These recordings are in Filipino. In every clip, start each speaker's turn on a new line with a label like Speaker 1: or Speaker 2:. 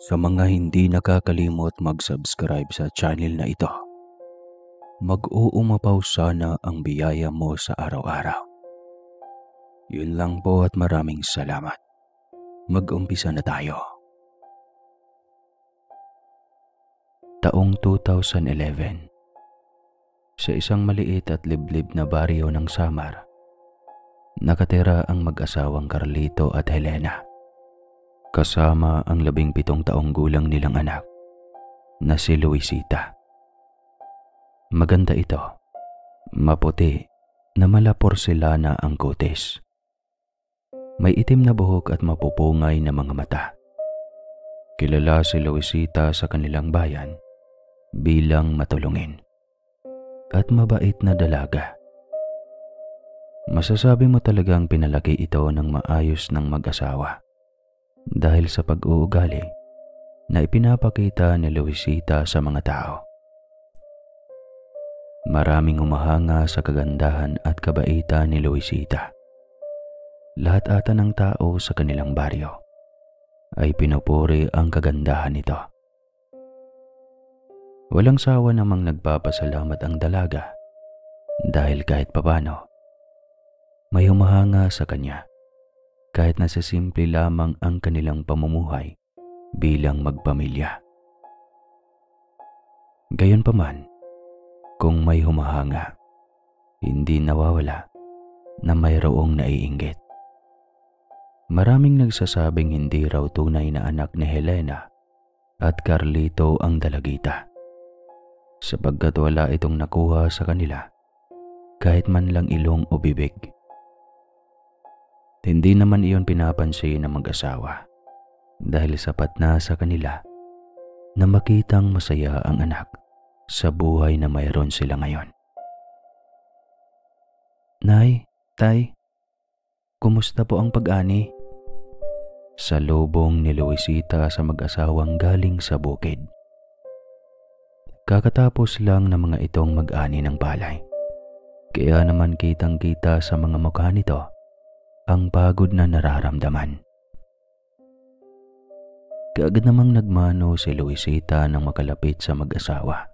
Speaker 1: Sa mga hindi nakakalimot mag-subscribe sa channel na ito, mag-uumapaw sana ang biyaya mo sa araw-araw. Yun lang po at maraming salamat. Mag-umpisa na tayo. Taong 2011. Sa isang maliit at liblib na baryo ng Samar, nakatira ang mag-asawang Carlito at Helena, kasama ang 17 taong gulang nilang anak na si Luisita. Maganda ito, maputi na mala porselana ang kutis. May itim na buhok at mapupungay na mga mata. Kilala si Luisita sa kanilang bayan bilang matulungin at mabait na dalaga. Masasabi mo talagang pinalaki ito ng maayos ng mag-asawa dahil sa pag-uugali na ipinapakita ni Luisita sa mga tao. Maraming humahanga sa kagandahan at kabaitan ni Luisita. Lahat ata ng tao sa kanilang baryo ay pinupuri ang kagandahan nito. Walang sawa namang nagpapasalamat ang dalaga dahil kahit papano may humahanga sa kanya kahit na sa simple lamang ang kanilang pamumuhay bilang magpamilya. Gayunpaman, kung may humahanga, hindi nawawala na mayroong naiinggit. Maraming nagsasabing hindi raw tunay na anak ni Helena at Carlito ang dalagita, sapagkat wala itong nakuha sa kanila kahit man lang ilong o bibig. Hindi naman iyon pinapansin ng mag-asawa dahil sapat na sa kanila na makitang masaya ang anak sa buhay na mayroon sila ngayon. Nay, Tay, kumusta po ang pag-ani? Salubong ni Luisita sa mag-asawang galing sa bukid. Kakatapos lang ng mga itong mag-ani ng palay, kaya naman kitang-kita sa mga mukha nito ang pagod na nararamdaman. Kaagad namang nagmano si Luisita nang makalapit sa mag-asawa.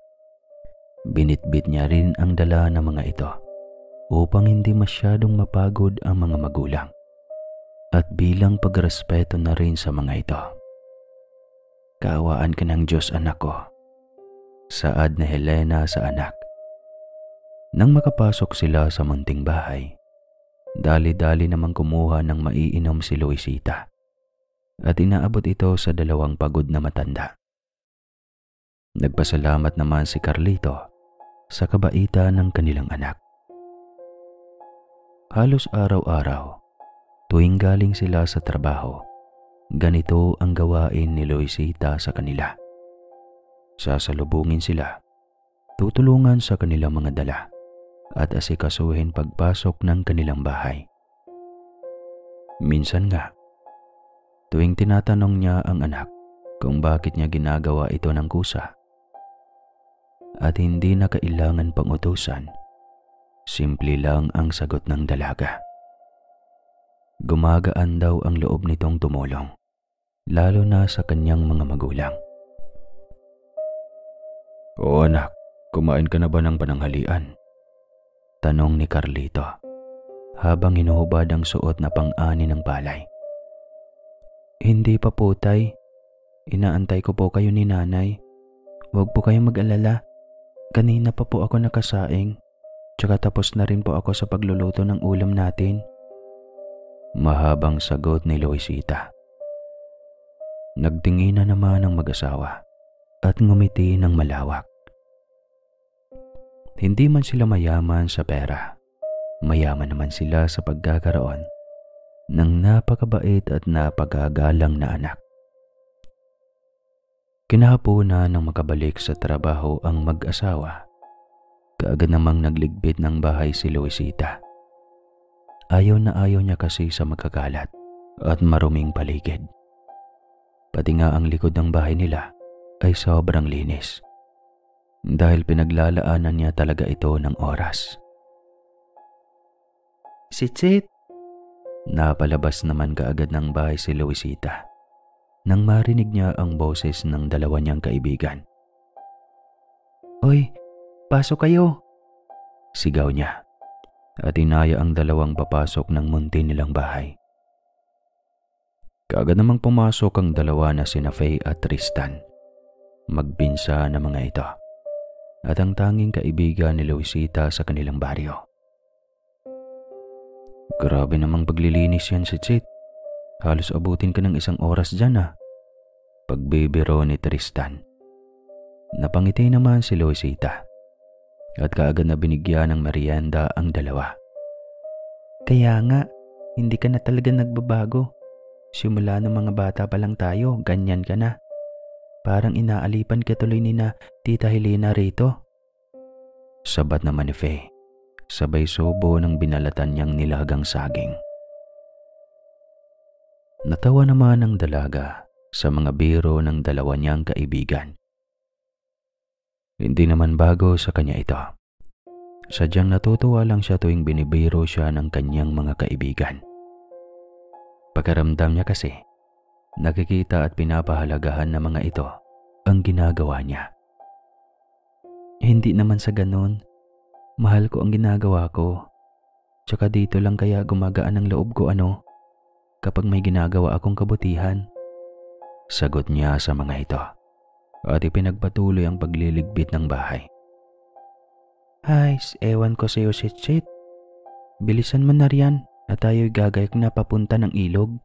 Speaker 1: Binitbit niya rin ang dala ng mga ito upang hindi masyadong mapagod ang mga magulang at bilang pagrespeto na rin sa mga ito. Kaawaan ka ng Diyos, anak ko, saad ni Helena sa anak. Nang makapasok sila sa munting bahay, dali-dali namang kumuha ng maiinom si Luisita at inaabot ito sa dalawang pagod na matanda. Nagpasalamat naman si Carlito sa kabaitan ng kanilang anak. Halos araw-araw, tuwing galing sila sa trabaho, ganito ang gawain ni Luisita sa kanila. Sasalubungin sila, tutulungan sa kanilang mga dala at asikasuhin pagpasok ng kanilang bahay. Minsan nga, tuwing tinatanong niya ang anak kung bakit niya ginagawa ito ng kusa at hindi na kailangan pang utusan, simple lang ang sagot ng dalaga. Gumagaan daw ang loob nitong tumulong, lalo na sa kanyang mga magulang. O anak, kumain ka na ba ng pananghalian? Tanong ni Carlito habang hinuhubad ang suot na pang-ani ng palay. Hindi pa po, Tay. Inaantay ko po kayo ni Nanay. Huwag po kayong mag-alala. Kanina pa po ako nakasaing. Tsaka tapos na rin po ako sa pagluluto ng ulam natin. Mahabang sagot ni Luisita. Nagtingin na naman ang mag-asawa at ngumiti ng malawak. Hindi man sila mayaman sa pera, mayaman naman sila sa pagkakaroon ng napakabait at napakagalang na anak. Kinahaponan nang makabalik sa trabaho ang mag-asawa, kaagad namang nagligbit ng bahay si Luisita. Ayaw na ayaw niya kasi sa magkakalat at maruming paligid. Pati nga ang likod ng bahay nila ay sobrang linis dahil pinaglalaanan niya talaga ito ng oras. Sitsit! Napalabas naman kaagad ng bahay si Luisita nang marinig niya ang boses ng dalawa niyang kaibigan. "Oy, pasok kayo!" sigaw niya at inaya ang dalawang papasok ng munti nilang bahay. Kaagad namang pumasok ang dalawa na sina Faye at Tristan. Magpinsa na mga ito at ang tanging kaibigan ni Luisita sa kanilang baryo. "Grabe namang paglilinis yan si Chit. Halos abutin ka ng 1 oras dyan ah," pagbibiro ni Tristan. Napangiti naman si Luisita at kaagad na binigyan ng merienda ang dalawa. "Kaya nga, hindi ka na talaga nagbabago. Simula ng mga bata pa lang tayo, ganyan ka na. Parang inaalipan ka tuloy ni na Tita Helena rito." Sabat naman ni Faye, sabay subo ng binalatan niyang nilagang saging. Natawa naman ang dalaga sa mga biro ng dalawa niyang kaibigan. Hindi naman bago sa kanya ito. Sadyang natutuwa lang siya tuwing binibiro siya ng kanyang mga kaibigan. Pagkaramdam niya kasi, nakikita at pinapahalagahan ng mga ito ang ginagawa niya. "Hindi naman sa ganun. Mahal ko ang ginagawa ko. Tsaka dito lang kaya gumagaan ang loob ko kapag may ginagawa akong kabutihan." Sagot niya sa mga ito at ipinagpatuloy ang pagliligpit ng bahay. "Ay, ewan ko sa'yo si Chit. Bilisan mo na riyan at tayo'y gagayak na papunta ng ilog."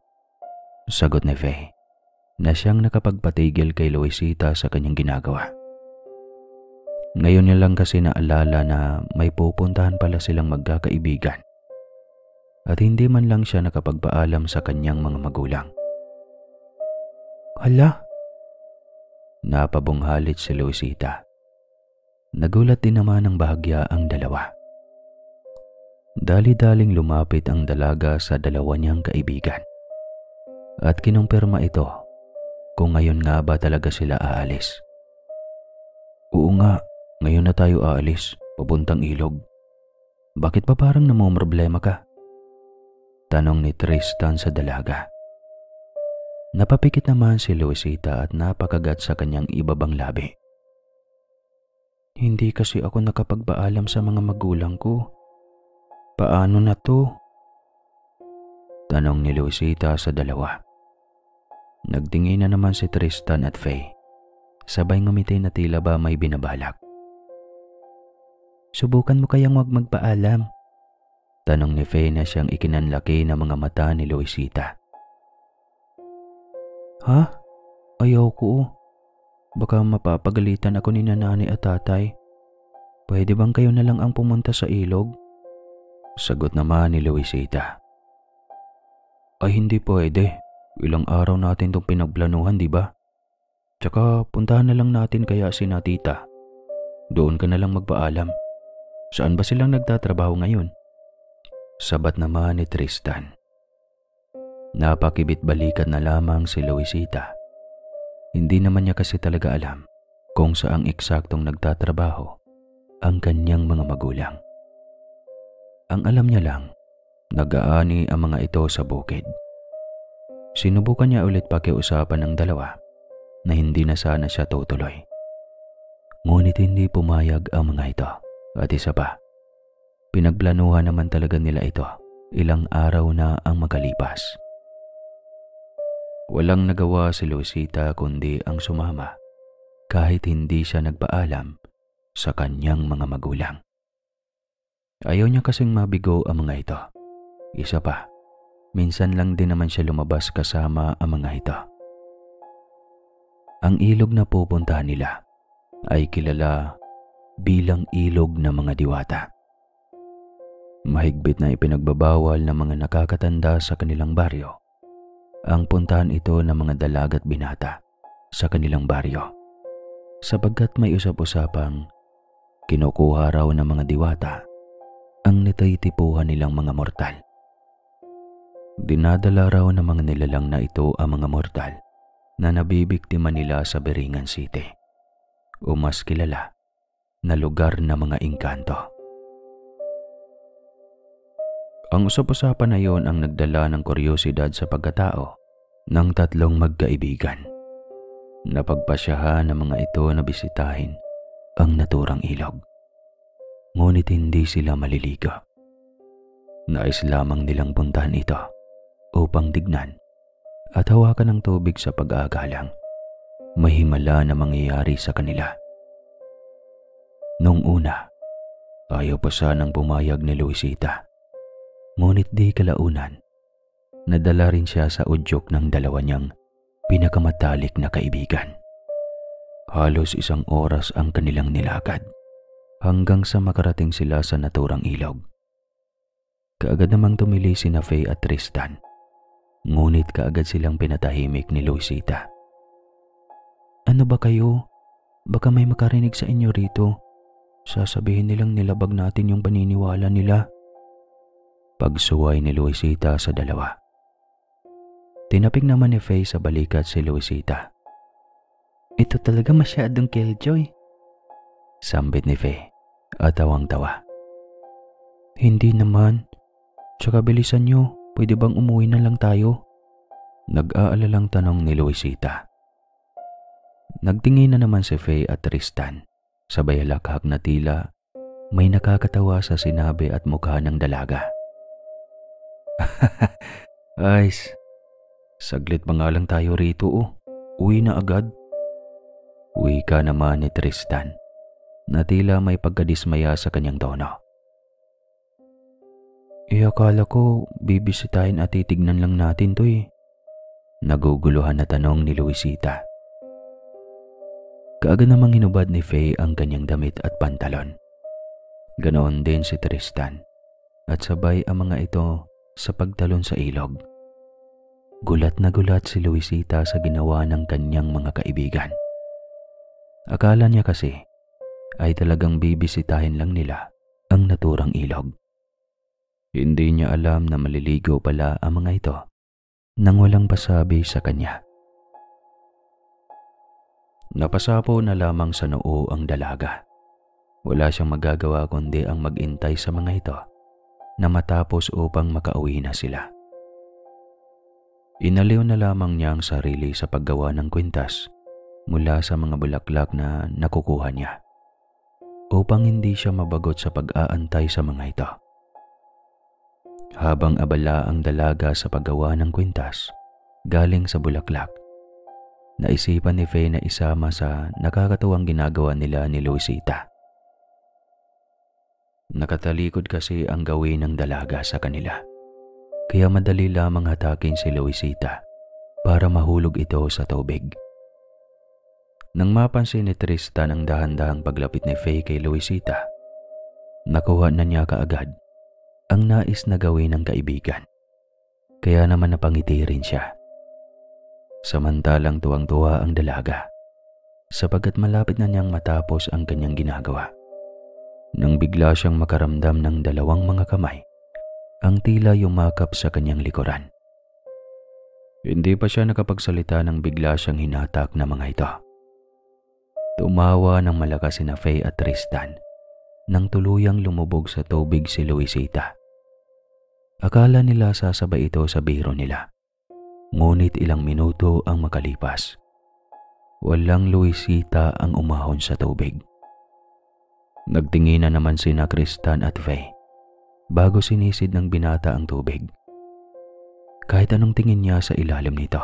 Speaker 1: Sagot ni Faye na siyang nakapagpatigil kay Luisita sa kanyang ginagawa. Ngayon niya lang kasi naalala na may pupuntahan pala silang magkakaibigan at hindi man lang siya nakapagpaalam sa kanyang mga magulang. "Hala!" Napabunghalit si Luisita. Nagulat din naman ng bahagya ang dalawa. Dali-daling lumapit ang dalaga sa dalawa niyang kaibigan at kinumpirma ito kung ngayon nga ba talaga sila aalis. "Oo nga, ngayon na tayo aalis, papuntang ilog. Bakit pa parang namomroblema ka?" tanong ni Tristan sa dalaga. Napapikit naman si Luisita at napakagat sa kanyang ibabang labi. "Hindi kasi ako nakapagpaalam sa mga magulang ko. Paano na to?" tanong ni Luisita sa dalawa. Nagtingin na naman si Tristan at Faye, sabay ngumiti na tila ba may binabalak. "Subukan mo kayang huwag magpaalam?" tanong ni Faye na siyang ikinanlaki ng mga mata ni Luisita. "Ha? Ayaw ko. Baka mapapagalitan ako ni nanay at tatay. Pwede bang kayo na lang ang pumunta sa ilog?" Sagot naman ni Luisita. "Ay hindi pwede. Ilang araw natin itong pinagplanuhan, di ba? Tsaka puntahan na lang natin kaya si na tita. Doon ka na lang magpaalam. Saan ba silang nagtatrabaho ngayon?" Sabat naman ni Tristan. Napakibit-balikat na lamang si Luisita. Hindi naman niya kasi talaga alam kung saang eksaktong nagtatrabaho ang kanyang mga magulang. Ang alam niya lang, nag-aani ang mga ito sa bukid. Sinubukan niya ulit pakiusapan ng dalawa na hindi na sana siya tutuloy. Ngunit hindi pumayag ang mga ito at isa pa, pinagplanuhan naman talaga nila ito ilang araw na ang makalipas. Walang nagawa si Luisita kundi ang sumama kahit hindi siya nagpaalam sa kanyang mga magulang. Ayaw niya kasing mabigo ang mga ito. Isa pa, minsan lang din naman siya lumabas kasama ang mga ito. Ang ilog na pupuntahan nila ay kilala bilang ilog ng mga diwata. Mahigpit na ipinagbabawal ng mga nakakatanda sa kanilang baryo ang puntahan ito ng mga dalagat binata sa kanilang baryo, sapagkat may usap-usapang kinukuha raw ng mga diwata ang natitipuhan nilang mga mortal. Dinadala raw ng mga nilalang na ito ang mga mortal na nabibiktima nila sa Beringan City o mas kilala na lugar ng mga engkanto. Ang usap-usapan na yon ang nagdala ng kuryosidad sa pagkatao ng tatlong magkaibigan. Napagpasyahan ng mga ito na bisitahin ang naturang ilog. Ngunit hindi sila maliligo. Nais lamang nilang puntahan ito upang tignan at hawakan ng tubig sa pag-aagalang may himala na mangyayari sa kanila. Noong una, ayaw pa sanang pumayag ni Luisita. Ngunit di kalaunan, nadala rin siya sa udyok ng dalawa niyang pinakamatalik na kaibigan. Halos 1 oras ang kanilang nilakad hanggang sa makarating sila sa naturang ilog. Kaagad namang tumili sina Faye at Tristan, ngunit kaagad silang pinatahimik ni Luisita. "Ano ba kayo? Baka may makarinig sa inyo rito. Sasabihin nilang nilabag natin yung paniniwala nila." Pagsuway ni Luisita sa dalawa. Tinapik naman ni Faye sa balikat si Luisita. "Ito talaga masyadong killjoy," sambit ni Faye at tawang-tawa. "Hindi naman. Tsaka bilisan nyo, pwede bang umuwi na lang tayo?" Nag-aalalang tanong ni Luisita. Nagtingin na naman si Faye at Tristan, sabay halakhak na tila may nakakatawa sa sinabi at mukha ng dalaga. "Ayos, saglit pa nga lang tayo rito Uwi na agad." Wika naman ni Tristan na tila may pagkadismaya sa kanyang tono. "Akala ko bibisitahin at titignan lang natin to Naguguluhan na tanong ni Luisita. Kaagad namang hinubad ni Faye ang kanyang damit at pantalon. Ganoon din si Tristan at sabay ang mga ito sa pagtalon sa ilog. Gulat na gulat si Luisita sa ginawa ng kanyang mga kaibigan. Akala niya kasi ay talagang bibisitahin lang nila ang naturang ilog. Hindi niya alam na maliligo pala ang mga ito nang walang pasabi sa kanya. Napasapo na lamang sa noo ang dalaga. Wala siyang magagawa kundi ang mag-intay sa mga ito na matapos upang makauwi na sila. Inaliw na lamang niya ang sarili sa paggawa ng kwintas mula sa mga bulaklak na nakukuha niya upang hindi siya mabagot sa pag-aantay sa mga ito. Habang abala ang dalaga sa paggawa ng kwintas galing sa bulaklak, naisipan ni Faye na isama sa nakakatuwang ginagawa nila ni Luisita. Nakatalikod kasi ang gawin ng dalaga sa kanila, kaya madali lamang hatakin si Luisita para mahulog ito sa tubig. Nang mapansin ni Tristan ang dahan-dahang paglapit ni Faye kay Luisita, nakuha na niya kaagad ang nais na gawin ng kaibigan, kaya naman napangiti rin siya. Samantalang tuwang-tuwa ang dalaga sapagkat malapit na niyang matapos ang kanyang ginagawa. Nang bigla siyang makaramdam ng 2 mga kamay ang tila yumakap sa kanyang likuran. Hindi pa siya nakapagsalita nang bigla siyang hinatak ng mga ito. Tumawa ng malakas sina Faye at Tristan nang tuluyang lumubog sa tubig si Luisita. Akala nila sasabay ito sa biro nila. Ngunit ilang minuto ang makalipas, walang Luisita ang umahon sa tubig. Nagtingin na naman sina Tristan at Faye bago sinisid ng binata ang tubig. Kahit anong tingin niya sa ilalim nito,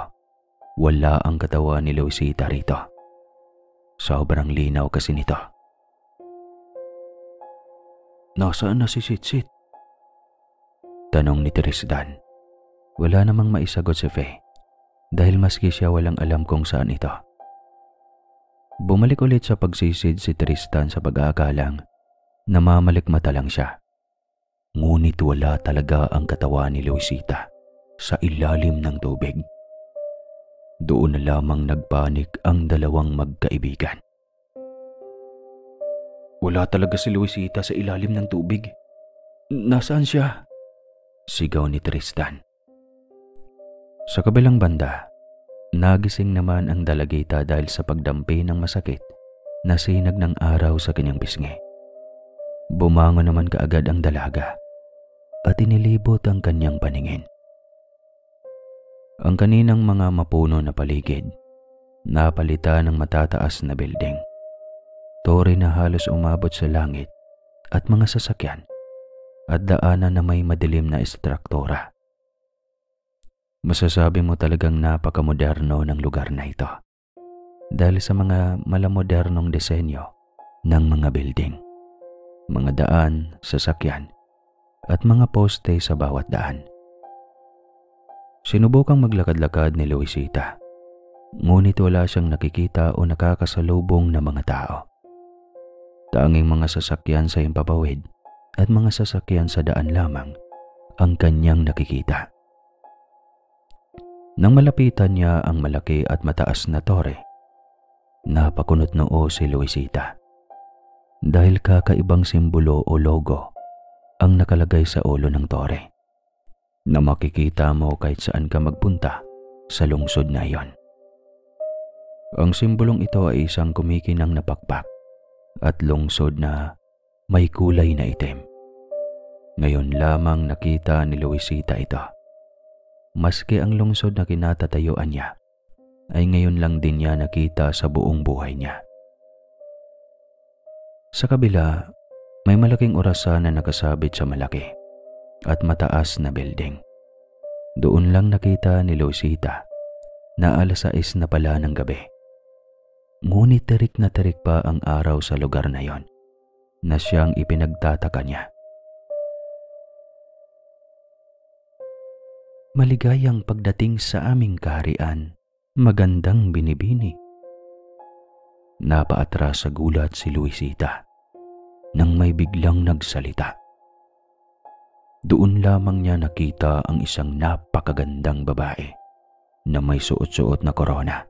Speaker 1: wala ang katawan ni Luisita rito. Sobrang linaw kasi nito. "Nasaan na si Sitsit?" tanong ni Tristan. Wala namang maisagot si Faye dahil maski siya walang alam kung saan ito. Bumalik ulit sa pagsisid si Tristan sa pag-aakalang namamalikmata lang siya. Ngunit wala talaga ang katawan ni Luisita sa ilalim ng tubig. Doon na lamang nagpanik ang 2 magkaibigan. "Wala talaga si Luisita sa ilalim ng tubig. Nasaan siya?" sigaw ni Tristan. Sa kabilang banda, nagising naman ang dalagita dahil sa pagdampi ng masakit na sinag ng araw sa kanyang pisngi. Bumangon naman kaagad ang dalaga at inilibot ang kanyang paningin. Ang kaninang mga mapuno na paligid, napalitan ng matataas na building. Tore na halos umabot sa langit at mga sasakyan at daanan na may madilim na istruktura. Masasabi mo talagang napakamoderno ng lugar na ito dahil sa mga malamodernong disenyo ng mga building, mga daan, sasakyan at mga poste sa bawat daan. Sinubukang maglakad-lakad ni Luisita, ngunit wala siyang nakikita o nakakasalubong na mga tao. Tanging mga sasakyan sa himpapawid at mga sasakyan sa daan lamang ang kanyang nakikita. Nang malapitan niya ang malaki at mataas na tore, napakunot noo si Luisita dahil kakaibang simbolo o logo ang nakalagay sa ulo ng tore na makikita mo kahit saan ka magpunta sa lungsod na iyon. Ang simbolong ito ay isang kumikinang na pakpak at lungsod na may kulay na itim. Ngayon lamang nakita ni Luisita ito. Maski ang lungsod na kinatatayuan niya, ay ngayon lang din niya nakita sa buong buhay niya. Sa kabila, may malaking orasan na nakasabit sa malaki at mataas na building. Doon lang nakita ni Luisita na 6:00 na pala ng gabi. Ngunit tirik na tirik pa ang araw sa lugar na yon na siyang ipinagtataka niya. Maligayang pagdating sa aming kaharian, magandang binibini. Napaatras sa gulat si Luisita nang may biglang nagsalita. Doon lamang niya nakita ang isang napakagandang babae na may suot-suot na korona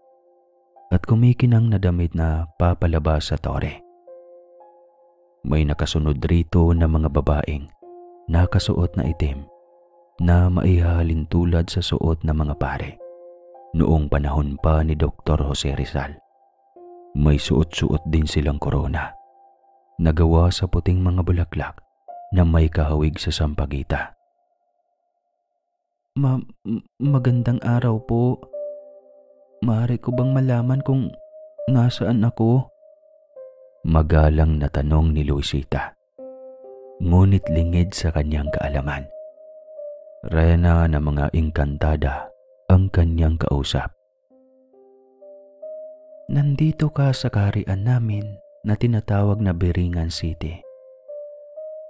Speaker 1: at kumikinang na damit na papalabas sa tore. May nakasunod rito na mga babaeng nakasuot na itim na maihahalin tulad sa suot ng mga pare noong panahon pa ni Dr. Jose Rizal. May suot-suot din silang korona, nagawa sa puting mga bulaklak na may kahawig sa sampagita. Magandang araw po. Maaari ko bang malaman kung nasaan ako? Magalang na tanong ni Luisita, ngunit lingid sa kanyang kaalaman. Reyna na mga engkantada ang kanyang kausap. Nandito ka sa kaharian namin na tinatawag na Biringan City.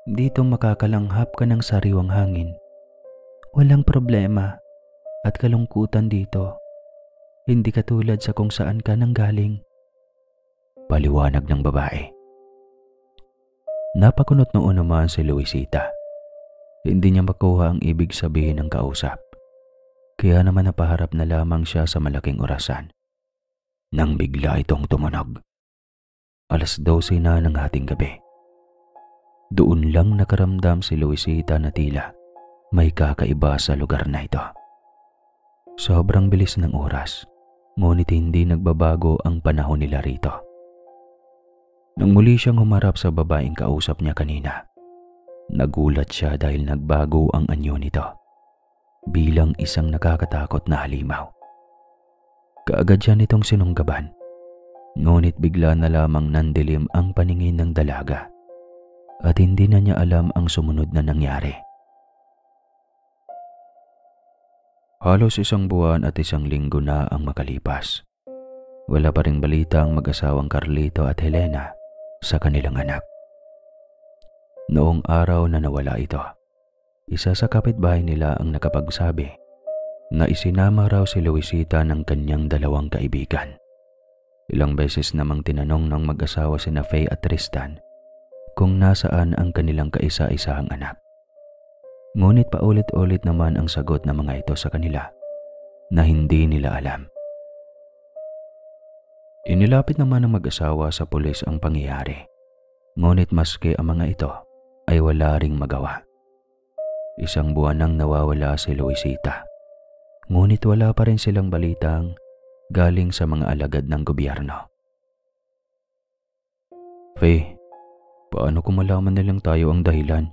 Speaker 1: Dito makakalanghap ka ng sariwang hangin. Walang problema at kalungkutan dito. Hindi katulad sa kung saan ka nanggaling. Paliwanag ng babae. Napakunot noon naman si Luisita. Hindi niya makuha ang ibig sabihin ng kausap. Kaya naman napaharap na lamang siya sa malaking orasan. Nang bigla itong tumunog. 12:00 na ng hating gabi. Doon lang nakaramdam si Luisita na tila may kakaiba sa lugar na ito. Sobrang bilis ng oras, ngunit hindi nagbabago ang panahon nila rito. Nang muli siyang humarap sa babaeng kausap niya kanina, nagulat siya dahil nagbago ang anyo nito bilang isang nakakatakot na halimaw. Kaagad siya nitong sinunggaban, ngunit bigla na lamang nandilim ang paningin ng dalaga at hindi na niya alam ang sumunod na nangyari. Halos 1 buwan at 1 linggo na ang makalipas. Wala pa ring balita ang mag-asawang Carlito at Helena sa kanilang anak. Noong araw na nawala ito, isa sa kapitbahay nila ang nakapagsabi na isinama raw si Luisita ng kanyang 2 kaibigan. Ilang beses namang tinanong ng mag-asawa sina Faye at Tristan kung nasaan ang kanilang kaisa-isahang anak. Ngunit paulit-ulit naman ang sagot ng mga ito sa kanila na hindi nila alam. Inilapit naman ng mag-asawa sa pulis ang pangyayari, ngunit maski ang mga ito ay wala ring magawa. 1 buwan nang nawawala si Luisita, ngunit wala pa rin silang balitang galing sa mga alagad ng gobyerno. Faye, paano kung malaman nilang tayo ang dahilan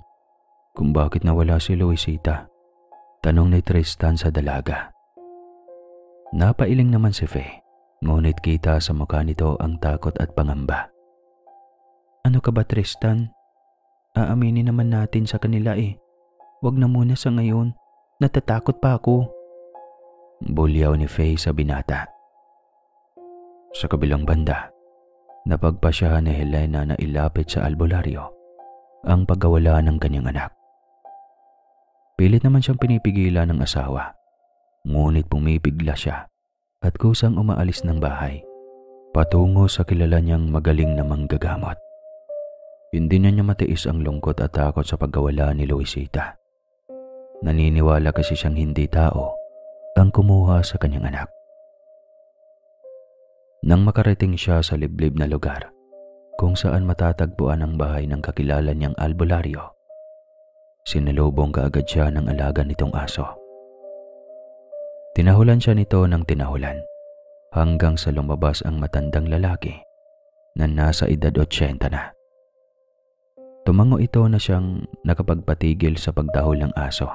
Speaker 1: kung bakit nawala si Luisita? Tanong ni Tristan sa dalaga. Napailing naman si Faye, ngunit kita sa mukha nito ang takot at pangamba. Ano ka ba, Tristan? Aaminin naman natin sa kanila eh. Wag na muna sa ngayon. Natatakot pa ako. Bulyaw ni Faye sa binata. Sa kabilang banda, napagpasyahan ni Helena na ilapit sa albularyo ang pagkawala ng kanyang anak. Pilit naman siyang pinipigilan ng asawa, ngunit pumipigla siya at kusang umaalis ng bahay patungo sa kilala niyang magaling na manggagamot. Hindi na niya matiis ang lungkot at takot sa pagkawala ni Luisita. Naniniwala kasi siyang hindi tao ang kumuha sa kanyang anak. Nang makarating siya sa liblib na lugar kung saan matatagpuan ang bahay ng kakilala niyang albularyo, sinalubong kaagad siya ng alaga nitong aso. Tinahulan siya nito ng tinahulan hanggang sa lumabas ang matandang lalaki na nasa edad 80 na. Tumango ito na siyang nakapagpatigil sa pagdahol ng aso.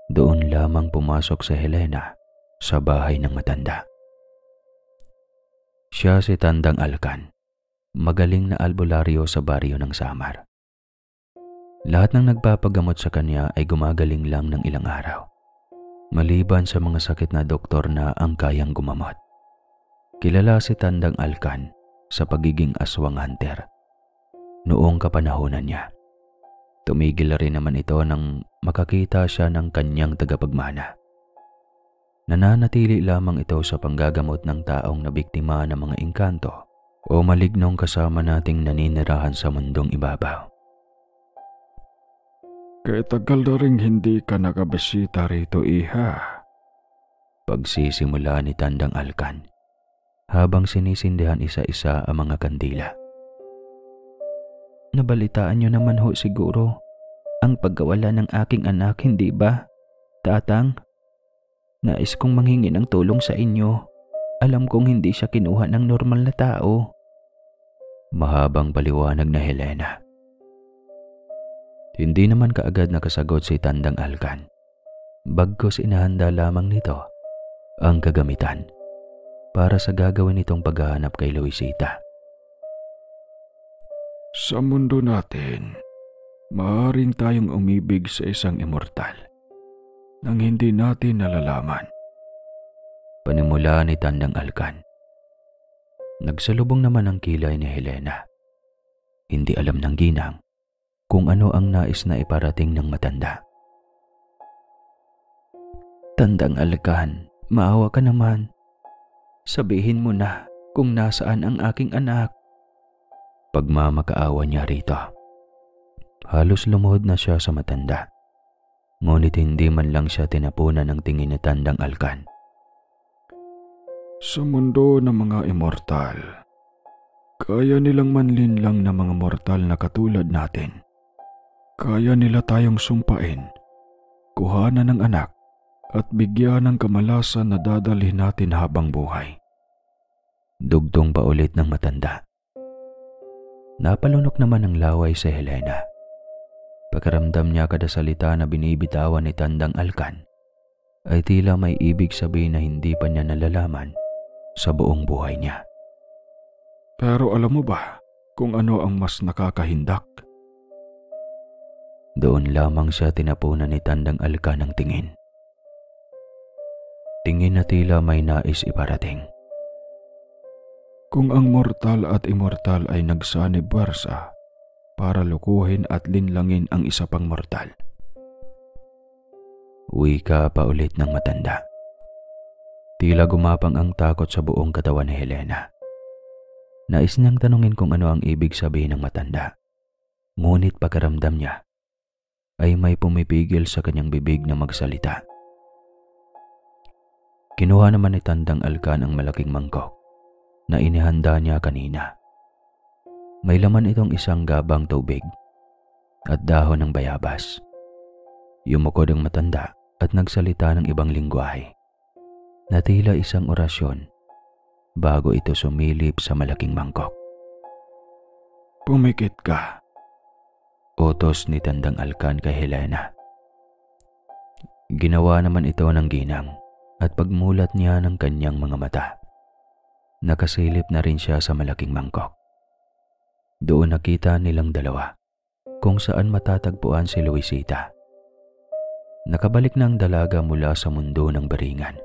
Speaker 1: Doon lamang pumasok si Helena sa bahay ng matanda. Siya si Tandang Alcan, magaling na albularyo sa baryo ng Samar. Lahat ng nagpapagamot sa kanya ay gumagaling lang ng ilang araw, maliban sa mga sakit na doktor na ang kayang gumamot. Kilala si Tandang Alcan sa pagiging aswang hunter noong kapanahunan niya. Tumigil rin naman ito nang makakita siya ng kanyang tagapagmana. Nananatili lamang ito sa panggagamot ng taong nabiktima ng mga engkanto o malignong kasama nating naninirahan sa mundong ibabaw.
Speaker 2: Kaya tagal na ring hindi ka nakabisita rito, iha.
Speaker 1: Pagsisimula ni Tandang Alcan habang sinisindihan isa-isa ang mga kandila. Nabalitaan niyo naman ho siguro ang pagkawala ng aking anak, hindi ba, Tatang? Nais kong manghingi ng tulong sa inyo. Alam kong hindi siya kinuha ng normal na tao. Mahabang paliwanag na Helena. Hindi naman kaagad nakasagot si Tandang Alcan. Bagkus inahanda lamang nito ang kagamitan para sa gagawin nitong paghahanap kay Luisita.
Speaker 2: Sa mundo natin, maaaring tayong umibig sa isang immortal nang hindi natin nalalaman.
Speaker 1: Panimula ni Tandang Alcan. Nagsalubong naman ang kilay ni Helena. Hindi alam ng ginang kung ano ang nais na iparating ng matanda. Tandang Alcan, maawa ka naman. Sabihin mo na kung nasaan ang aking anak. Pagmamakaawa niya rito. Halos lumuhod na siya sa matanda. Ngunit hindi man lang siya tinapunan ng tingin ni Tandang Alcan.
Speaker 2: Sa mundo ng mga immortal, kaya nilang manlinlang na mga mortal na katulad natin. Kaya nila tayong sumpain, kuhanan ng anak, at bigyan ng kamalasan na dadalhin natin habang buhay.
Speaker 1: Dugtong pa ulit ng matanda. Napalunok naman ng laway si Helena. Pakiramdam niya kada salita na binibitawan ni Tandang Alcan ay tila may ibig sabihin na hindi pa niya nalalaman sa buong buhay niya.
Speaker 2: Pero alam mo ba kung ano ang mas nakakahindak?
Speaker 1: Doon lamang siya tinapunan ni Tandang Alcan ng tingin. Tingin na tila may nais iparating.
Speaker 2: Kung ang mortal at immortal ay nagsanib buwersa para lukuhin at linlangin ang isa pang mortal.
Speaker 1: Wika pa ulit ng matanda. Tila gumapang ang takot sa buong katawan ni Helena. Nais niyang tanungin kung ano ang ibig sabihin ng matanda. Ngunit pakiramdam niya ay may pumipigil sa kanyang bibig na magsalita. Kinuha naman ni Tandang Alcan ang malaking mangkok na inihanda niya kanina. May laman itong isang gabang tubig at dahon ng bayabas. Yumukod ang matanda at nagsalita ng ibang lingwahe na tila isang orasyon bago ito sumilip sa malaking mangkok.
Speaker 2: Pumikit ka,
Speaker 1: utos ni Tandang Alcan kay Helena. Ginawa naman ito ng ginang at pagmulat niya ng kanyang mga mata, nakasilip na rin siya sa malaking mangkok. Doon nakita nilang dalawa kung saan matatagpuan si Luisita. Nakabalik na ang dalaga mula sa mundo ng beringan.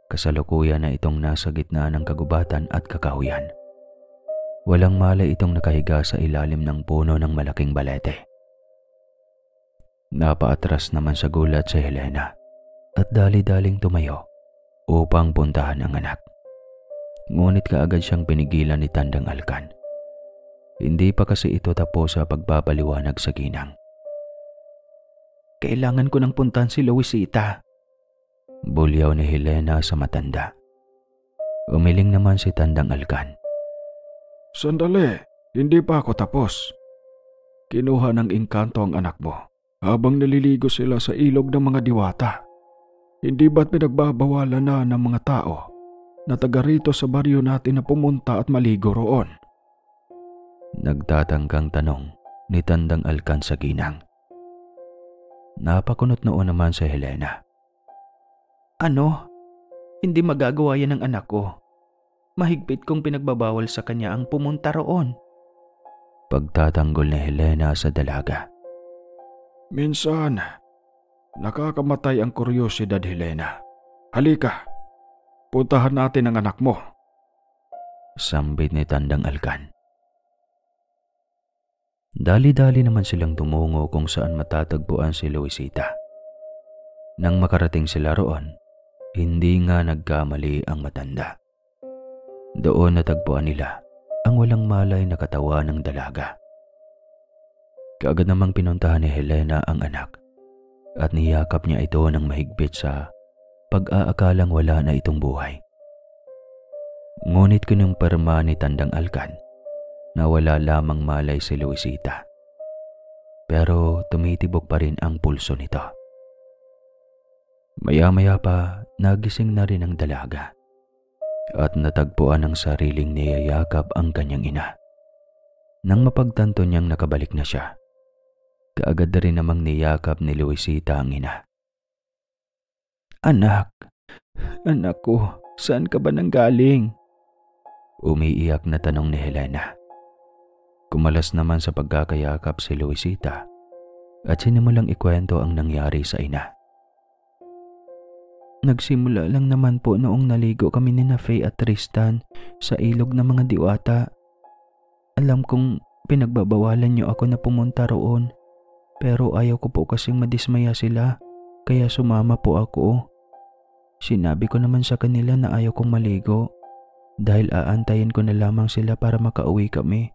Speaker 1: Kasalukuyan na itong nasa gitna ng kagubatan at kakahuyan. Walang malay itong nakahiga sa ilalim ng puno ng malaking balete. Napaatras naman sa gulat si Helena at dali-daling tumayo upang puntahan ang anak. Ngunit kaagad siyang pinigilan ni Tandang Alkan. Hindi pa kasi ito tapos sa pagpapaliwanag sa ginang.
Speaker 2: Kailangan ko nang puntahan si Luisita.
Speaker 1: Bulyaw ni Helena sa matanda. Umiling naman si Tandang Alkan.
Speaker 2: Sandali, hindi pa ako tapos. Kinuha ng engkanto ang anak mo habang naliligo sila sa ilog ng mga diwata. Hindi ba't pinagbabawalan na ng mga tao na taga rito sa baryo natin na pumunta at maligo roon?
Speaker 1: Nagtatangkang tanong ni Tandang Alkan sa ginang. Napakunot noon naman si Helena.
Speaker 2: Ano? Hindi magagawa yan ng anak ko. Mahigpit kong pinagbabawal sa kanya ang pumunta roon.
Speaker 1: Pagtatanggol ni Helena sa dalaga.
Speaker 2: Minsan, nakakamatay ang kuryosidad, Helena. Halika, puntahan natin ang anak mo.
Speaker 1: Sambit ni Tandang Alkan. Dali-dali naman silang tumungo kung saan matatagpuan si Luisita. Nang makarating sila roon, hindi nga nagkamali ang matanda. Doon natagpuan nila ang walang malay na katawan ng dalaga. Kaagad namang pinuntahan ni Helena ang anak at niyakap niya ito ng mahigpit sa pag-aakalang wala na itong buhay. Ngunit kinumpirma ni Tandang Alkan na wala lamang malay si Luisita. Pero tumitibok pa rin ang pulso nito. Maya-maya pa nagising na rin ang dalaga at natagpuan ng sariling niyayakap ang kanyang ina. Nang mapagtanto niyang nakabalik na siya, kaagad na rin namang niyakap ni Luisita ang ina.
Speaker 2: Anak ko, saan ka ba nanggaling?
Speaker 1: Umiiyak na tanong ni Helena. Kumalas naman sa pagkakayakap si Luisita at sinimulang ikwento ang nangyari sa ina.
Speaker 2: Nagsimula lang naman po noong naligo kami ni Faye at Tristan sa ilog ng mga diwata. Alam kong pinagbabawalan niyo ako na pumunta roon, pero ayaw ko po kasing madismaya sila, kaya sumama po ako. Sinabi ko naman sa kanila na ayaw kong maligo dahil aantayin ko na lamang sila para makauwi kami.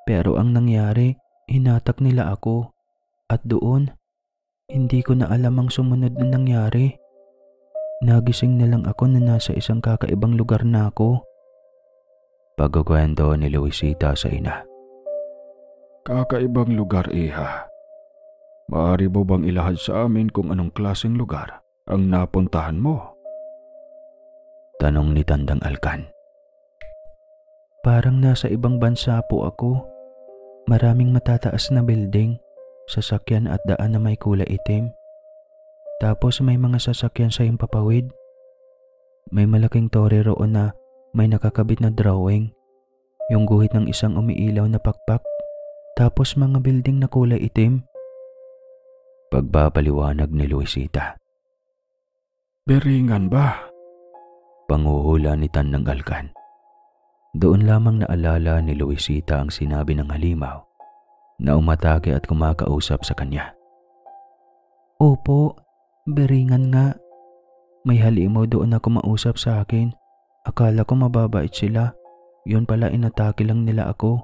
Speaker 2: Pero ang nangyari, hinatak nila ako at doon, hindi ko na alam ang sumunod na nangyari. Nagising na lang ako na nasa isang kakaibang lugar na ako.
Speaker 1: Pagkukwento ni Luisita sa ina.
Speaker 2: Kakaibang lugar, iha. Maaari mo bang ilahad sa amin kung anong klaseng lugar ang napuntahan mo?
Speaker 1: Tanong ni Tandang Alkan.
Speaker 2: Parang nasa ibang bansa po ako. Maraming matataas na building, sasakyan at daan na may kulay itim. Tapos may mga sasakyan sa himpapawid. May malaking tore roon na may nakakabit na drawing. Yung guhit ng isang umiilaw na pakpak. Tapos mga building na kulay itim.
Speaker 1: Pagpapaliwanag ni Luisita.
Speaker 2: Beringan ba?
Speaker 1: Panguhula ni Tandang Alkan. Doon lamang naalala ni Luisita ang sinabi ng halimaw na umatake at kumakausap sa kanya.
Speaker 2: Opo, beringan nga. May halimaw doon na kumausap sa akin. Akala ko mababait sila. Yun pala inatake lang nila ako.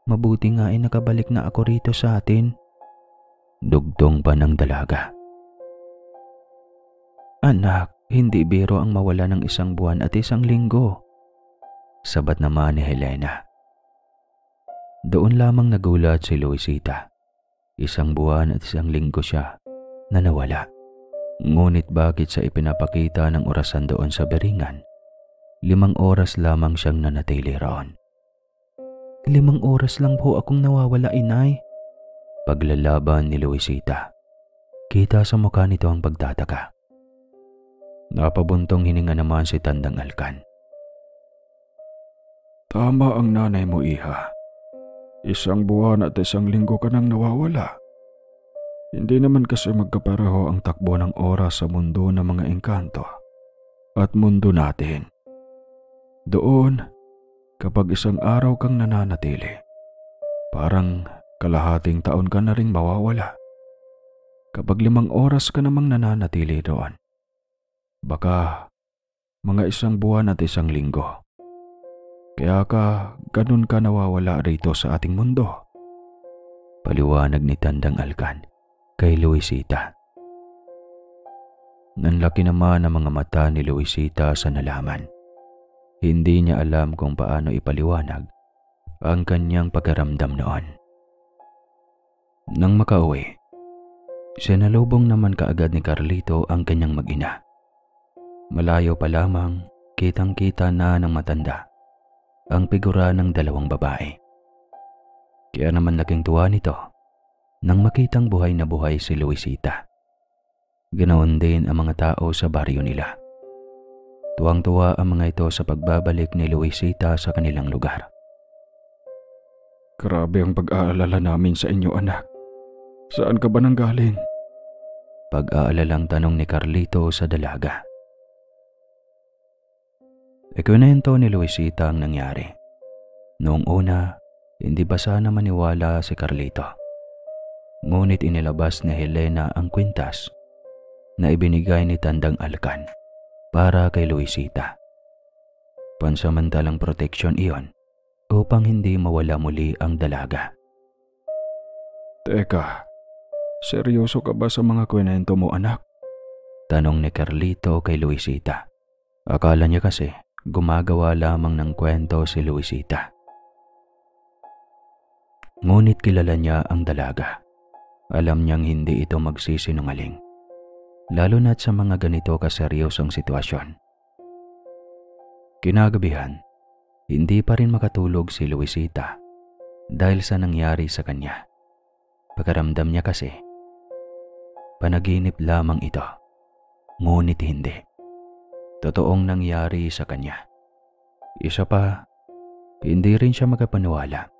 Speaker 2: Mabuti nga ay nakabalik na ako rito sa atin.
Speaker 1: Dugtong pa ng dalaga.
Speaker 2: Anak, hindi biro ang mawala ng 1 buwan at 1 linggo.
Speaker 1: Sabat naman ni Helena. Doon lamang nagulat si Luisita. 1 buwan at 1 linggo siya na nawala. Ngunit bakit sa ipinapakita ng orasan doon sa beringan, 5 oras lamang siyang nanatili roon?
Speaker 2: 5 oras lang po akong nawawala, inay.
Speaker 1: Paglalaban ni Luisita. Kita sa mukha nito ang pagtataka. Napabuntong hininga naman si Tandang Alkan.
Speaker 2: Tama ang nanay mo, iha. 1 buwan at 1 linggo ka nang nawawala. Hindi naman kasi magkapareho ang takbo ng oras sa mundo ng mga engkanto at mundo natin. Doon, kapag 1 araw kang nananatili, parang kalahating taon ka na ring mawawala. Kapag 5 oras ka namang nananatili doon, baka mga 1 buwan at 1 linggo. Kaya ganun ka nawawala rito sa ating mundo.
Speaker 1: Paliwanag ni Tandang Alkan kay Luisita. Nanlaki naman ang mga mata ni Luisita sa nalaman. Hindi niya alam kung paano ipaliwanag ang kanyang pagkaramdam noon. Nang makauwi, sinalubong naman kaagad ni Carlito ang kanyang mag-ina. Malayo pa lamang, kitang-kita na ng matanda ang figura ng 2 babae. Kaya naman laking tuwa nito nang makitang buhay na buhay si Luisita. Ganoon din ang mga tao sa baryo nila. Tuwang-tuwa ang mga ito sa pagbabalik ni Luisita sa kanilang lugar.
Speaker 2: Grabe ang pag-aalala namin sa inyo, anak. Saan ka ba nanggaling?
Speaker 1: Pag-aalalang tanong ni Carlito sa dalaga. Ikwento ni Luisita ang nangyari. Noong una, hindi ba sana maniwala si Carlito. Ngunit inilabas ni Helena ang kwintas na ibinigay ni Tandang Alkan para kay Luisita. Pansamantalang proteksyon iyon upang hindi mawala muli ang dalaga.
Speaker 2: Teka, seryoso ka ba sa mga kwento mo, anak?
Speaker 1: Tanong ni Carlito kay Luisita. Akala niya kasi gumagawa lamang ng kwento si Luisita. Ngunit kilala niya ang dalaga. Alam niyang hindi ito magsisinungaling, lalo na't sa mga ganito kaseryosong sitwasyon. Kinagabihan, hindi pa rin makatulog si Luisita dahil sa nangyari sa kanya. Pagkaramdam niya kasi, panaginip lamang ito, ngunit hindi. Totoong nangyari sa kanya. Isa pa, hindi rin siya makapaniwala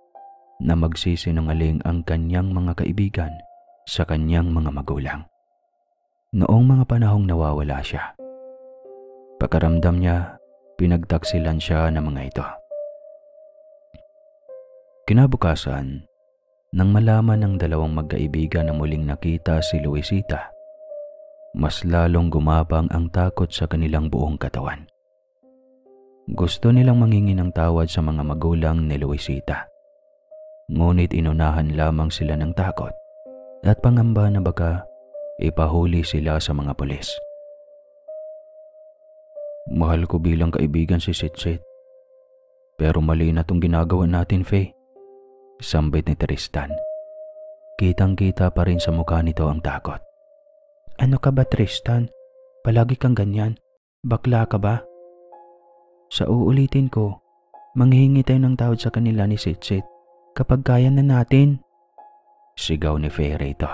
Speaker 1: na magsisinungaling ang kanyang mga kaibigan sa kanyang mga magulang. Noong mga panahong nawawala siya, pagkaramdam niya, pinagtaksilan siya ng mga ito. Kinabukasan, nang malaman ng 2 magkaibigan na muling nakita si Luisita, mas lalong gumapang ang takot sa kanilang buong katawan. Gusto nilang manghingi ng tawad sa mga magulang ni Luisita. Ngunit inunahan lamang sila ng takot at pangamba na baka ipahuli sila sa mga pulis. Mahal ko bilang kaibigan si Sitsit, pero mali na tong ginagawa natin, Faye. Sambit ni Tristan. Kitang-kita pa rin sa mukha nito ang takot. Ano ka ba, Tristan? Palagi kang ganyan. Bakla ka ba? Sa uulitin ko, manghihingi tayo ng tawad sa kanila ni Sitsit kapag kaya na natin. Sigaw ni Faye rito.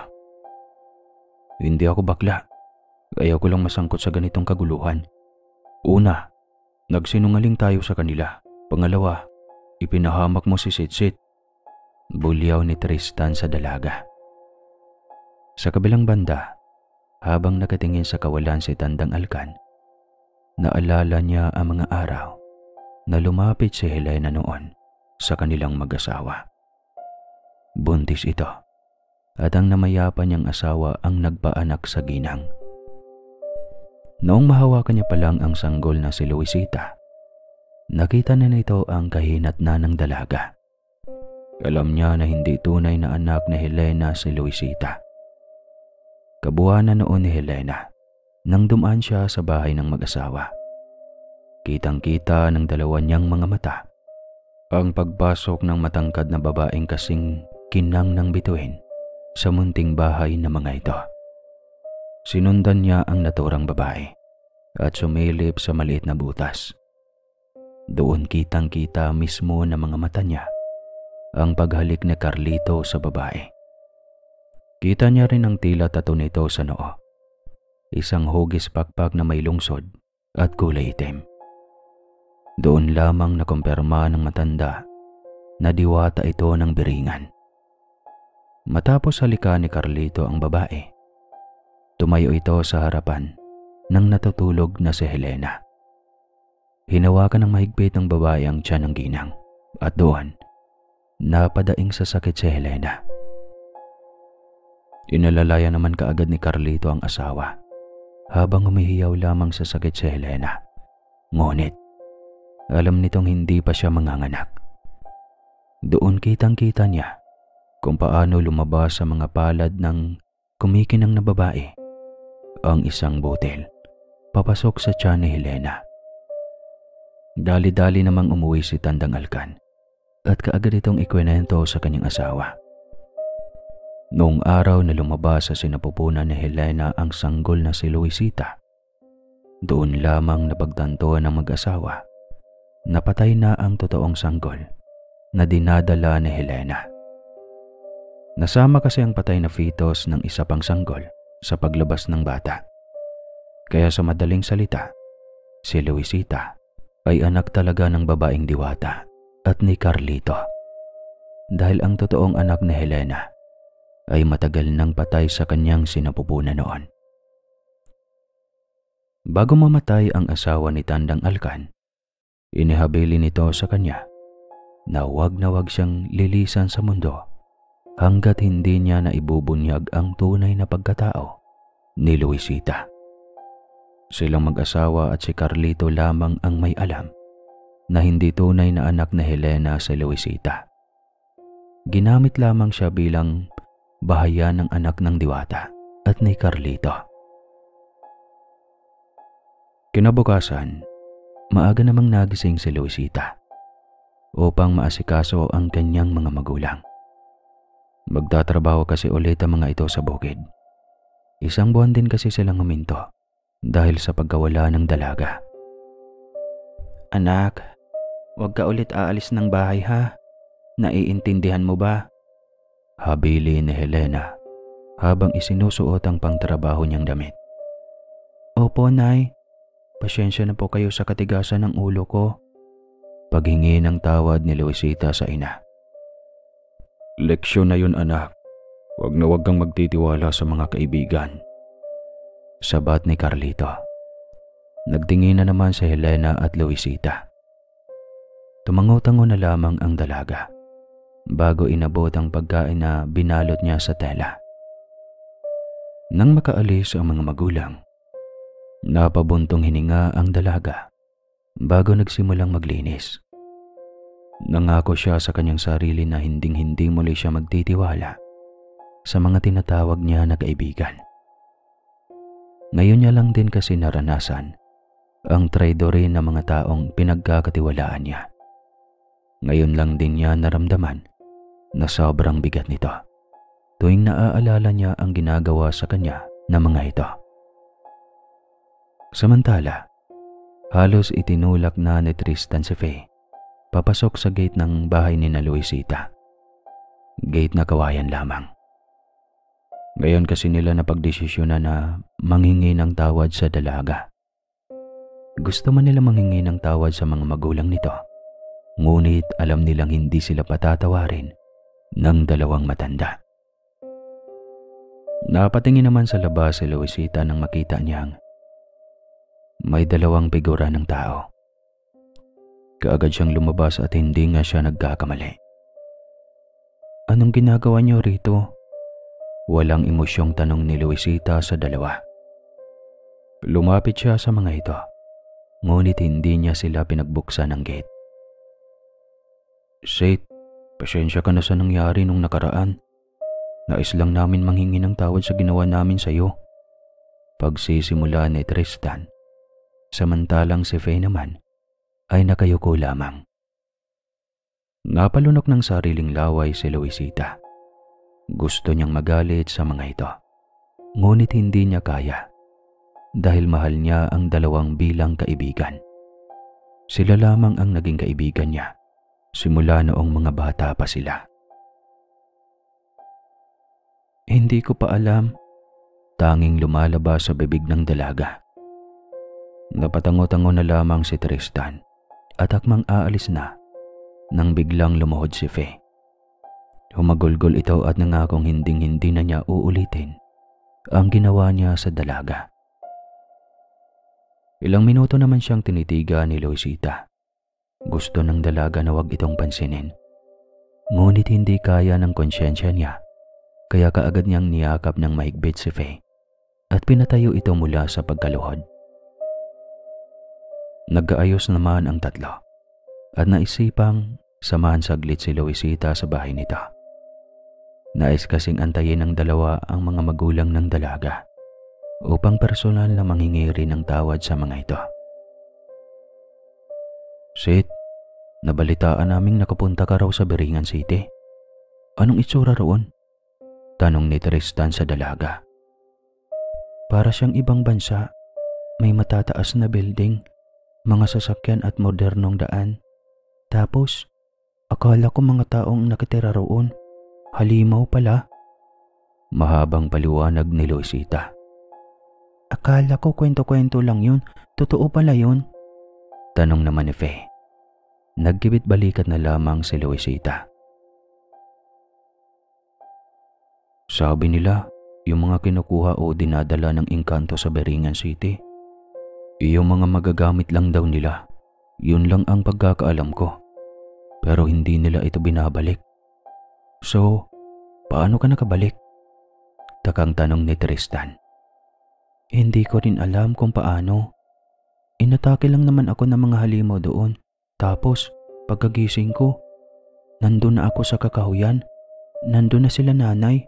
Speaker 1: Hindi ako bakla. Ayaw ko lang masangkot sa ganitong kaguluhan. Una, nagsinungaling tayo sa kanila. Pangalawa, ipinahamak mo si Sitsit. Bulyaw ni Tristan sa dalaga. Sa kabilang banda, habang nakatingin sa kawalan si Tandang Alkan, naalala niya ang mga araw na lumapit si Helena noon sa kanilang mag-asawa. Buntis ito at ang namayapa niyang asawa ang nagpaanak sa ginang. Noong mahawakan niya pa lang ang sanggol na si Luisita, nakita na nito ang kahinat na ng dalaga. Alam niya na hindi tunay na anak ni Helena si Luisita. Kabuuan noon ni Helena nang dumaan siya sa bahay ng mag-asawa. Kitang-kita ng 2 niyang mga mata ang pagpasok ng matangkad na babaeng kasing kinang ng bituin sa munting bahay ng mga ito. Sinundan niya ang naturang babae at sumilip sa maliit na butas. Doon kitang-kita mismo ng mga mata niya ang paghalik ni Carlito sa babae. Kita niya rin ang tila tattoo nito sa noo. isang hugis pakpak na may lungsod at kulay itim. Doon lamang nakumpirma ng matanda na diwata ito ng biringan. Matapos halikan ni Carlito ang babae, tumayo ito sa harapan ng natutulog na si Helena. Hinawakan ng mahigpit ng babae ang tiyan ng ginang at doon, napadaing sa sakit si Helena. Inalalaya naman kaagad ni Carlito ang asawa habang humihiyaw lamang sa sakit si Helena. Ngunit, alam nitong hindi pa siya manganganak. Doon kitang-kita niya kung paano lumabas sa mga palad ng kumikinang na babae ang isang butil papasok sa tiyan ni Helena. Dali-dali namang umuwi si Tandang Alkan at kaagad itong ikwento sa kanyang asawa. Noong araw na lumabas sa sinapupunan ni Helena ang sanggol na si Luisita, doon lamang napagtantuan ng mag-asawa na patay na ang totoong sanggol na dinadala ni Helena. Nasama kasi ang patay na fetus ng isa pang sanggol sa paglabas ng bata. Kaya sa madaling salita, si Luisita ay anak talaga ng babaeng diwata at ni Carlito. Dahil ang totoong anak ni Helena ay matagal nang patay sa kanyang sinapupunan noon. Bago mamatay ang asawa ni Tandang Alkan, inihabili nito sa kanya na wag siyang lilisan sa mundo hanggat hindi niya naibubunyag ang tunay na pagkatao ni Luisita. Silang mag-asawa at si Carlito lamang ang may alam na hindi tunay na anak ni Helena si Luisita. Ginamit lamang siya bilang bahayan ng anak ng diwata at ni Carlito. Kinabukasan, maaga namang nagising si Luisita upang maasikaso ang kanyang mga magulang. Magtatrabaho kasi ulit ang mga ito sa bukid. Isang buwan din kasi silang huminto dahil sa pagkawala ng dalaga. "Anak, huwag ka ulit aalis ng bahay ha? Naiintindihan mo ba?" Habili ni Helena habang isinusuot ang pangtrabaho niyang damit. "Opo, Nay. Pasyensya na po kayo sa katigasan ng ulo ko." Paghingi ng tawad ni Luisita sa ina.
Speaker 2: "Leksyon na yun, anak. Huwag kang magtitiwala sa mga kaibigan," sabat ni Carlito. Nagtingin na naman si Helena at Luisita. Tumango-tango na lamang ang dalaga bago inabot ang pagkain na binalot niya sa tela. Nang makaalis ang mga magulang, napabuntong hininga ang dalaga bago nagsimulang maglinis. Nangako siya sa kanyang sarili na hinding-hindi muli siya magtitiwala sa mga tinatawag niya na kaibigan. Ngayon niya lang din kasi naranasan ang traidorin ng mga taong pinagkakatiwalaan niya. Ngayon lang din niya naramdaman na sobrang bigat nito tuwing naaalala niya ang ginagawa sa kanya ng mga ito. Samantala, halos itinulak na ni Tristan si Faye papasok sa gate ng bahay ni na Luisita. Gate na kawayan lamang. Ngayon kasi nila napagdesisyonan na manghingi ng tawad sa dalaga. Gusto man nila manghingi ng tawad sa mga magulang nito, ngunit alam nilang hindi sila patatawarin ng dalawang matanda. Napatingin naman sa labas si Luisita nang makita niyang may dalawang figura ng tao. Kaagad siyang lumabas at hindi nga siya nagkakamali. "Anong ginagawa niyo rito?" Walang emosyong tanong ni Luisita sa dalawa. Lumapit siya sa mga ito, ngunit hindi niya sila pinagbuksan ng gate. "Seth, pasensya ka na sa nangyari nung nakaraan. Nais lang namin manghingi ng tawad sa ginawa namin sa iyo." Pagsisimula ni Tristan, samantalang si Faye naman ay nakayuko lamang. Napalunok ng sariling laway si Luisita. Gusto niyang magalit sa mga ito, ngunit hindi niya kaya dahil mahal niya ang dalawang bilang kaibigan. Sila lamang ang naging kaibigan niya simula noong mga bata pa sila. "Hindi ko pa alam.
Speaker 1: tanging lumalabas sa bibig ng dalaga. Napatango-tango na lamang si Tristan at akmang aalis na nang biglang lumuhod si Faye. Humagulgol ito at nangakong hinding-hindi na niya uulitin ang ginawa niya sa dalaga. Ilang minuto naman siyang tinitiga ni Luisita. Gusto ng dalaga na wag itong pansinin. Ngunit hindi kaya ng konsyensya niya, kaya kaagad niyang niyakap ng mahigpit si Faye at pinatayo ito mula sa pagkaluhod. Nagkaayos naman ang tatlo at naisipang samahan saglit si Luisita sa bahay nito. Nais kasing antayin ng dalawa ang mga magulang ng dalaga upang personal na manghingi rin ng tawad sa mga ito. Sid, nabalitaan naming nakapunta ka raw sa Biringan City. Anong itsura roon? Tanong ni Tristan sa dalaga. Para siyang ibang bansa, may matataas na building, mga sasakyan at modernong daan. Tapos, akala ko mga taong nakitira roon. Halimaw pala. Mahabang paliwanag ni Luisita. Akala ko kwento-kwento lang yun. Totoo pala yun? Tanong naman ni Faye. Nagkibit balikat na lamang si Luisita. Sabi nila, yung mga kinukuha o dinadala ng engkanto sa Biringan City, yung mga magagamit lang daw nila. Yun lang ang pagkakaalam ko. Pero hindi nila ito binabalik. So, paano ka nakabalik? Takang tanong ni Tristan. Hindi ko rin alam kung paano. Inatake lang naman ako ng mga halimaw doon. Tapos, pagkagising ko, nandun na ako sa kakahuyan. Nandun na sila nanay.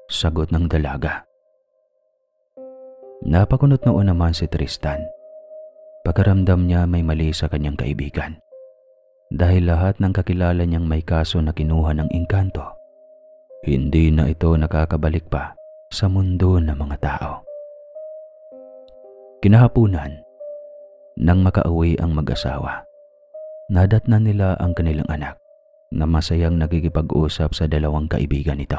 Speaker 1: Sagot ng dalaga. Napakunot noon naman si Tristan. Pagkaramdam niya may mali sa kanyang kaibigan. Dahil lahat ng kakilala niyang may kaso na kinuha ng engkanto, hindi na ito nakakabalik pa sa mundo ng mga tao. Kinahapunan, nang makauwi ang mag-asawa, nadatnan nila ang kanilang anak na masayang nagkikipag-usap sa dalawang kaibigan nito.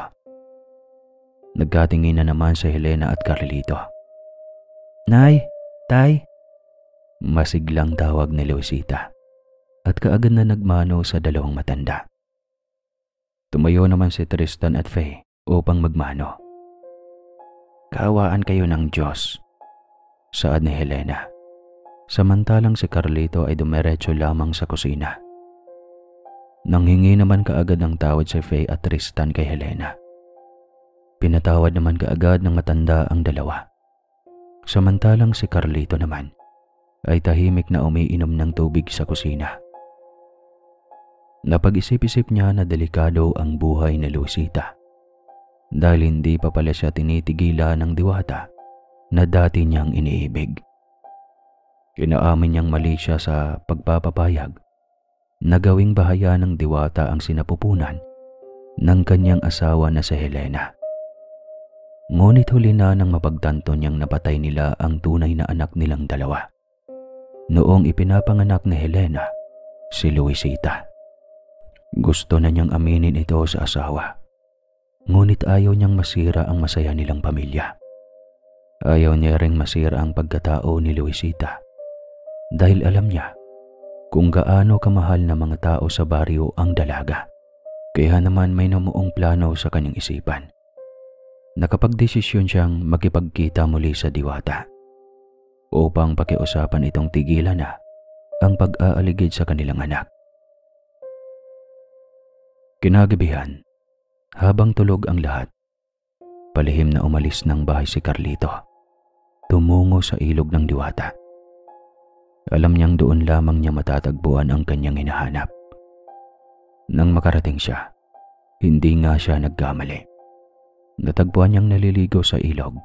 Speaker 1: Nagkatingin na naman si Helena at Carlito. Nay, Tay! Masiglang tawag ni Luisita at kaagad na nagmano sa dalawang matanda. Tumayo naman si Tristan at Faye upang magmano. Kaawaan kayo ng Diyos, saad ni Helena. Samantalang si Carlito ay dumiretso lamang sa kusina. Nanghingi naman kaagad ng tawad si Faye at Tristan kay Helena. Pinatawad naman kaagad ng matanda ang dalawa. Samantalang si Carlito naman ay tahimik na umiinom ng tubig sa kusina. Napag-isip-isip niya na delikado ang buhay ni Luisita dahil hindi pa pala siya tinitigilan ng diwata na dati niyang iniibig. Inaamin niyang mali siya sa pagpapapayag na gawing bahaya ng diwata ang sinapupunan ng kanyang asawa na si Helena. Ngunit huli na nang mapagtanto niyang napatay nila ang tunay na anak nilang dalawa noong ipinapanganak ni Helena si Luisita. Gusto na niyang aminin ito sa asawa, ngunit ayaw niyang masira ang masaya nilang pamilya. Ayaw niya ring masira ang pagkatao ni Luisita dahil alam niya kung gaano kamahal na mga tao sa baryo ang dalaga. Kaya naman may namuong plano sa kanyang isipan. Nakapagdesisyon siyang makipagkita muli sa diwata upang pakiusapan itong tigilan na ang pag-aaligid sa kanilang anak. Kinagabihan, habang tulog ang lahat, palihim na umalis ng bahay si Carlito, tumungo sa ilog ng diwata. Alam niyang doon lamang niya matatagpuan ang kanyang hinahanap. Nang makarating siya, hindi nga siya nagkamali. Natagpuan niyang naliligo sa ilog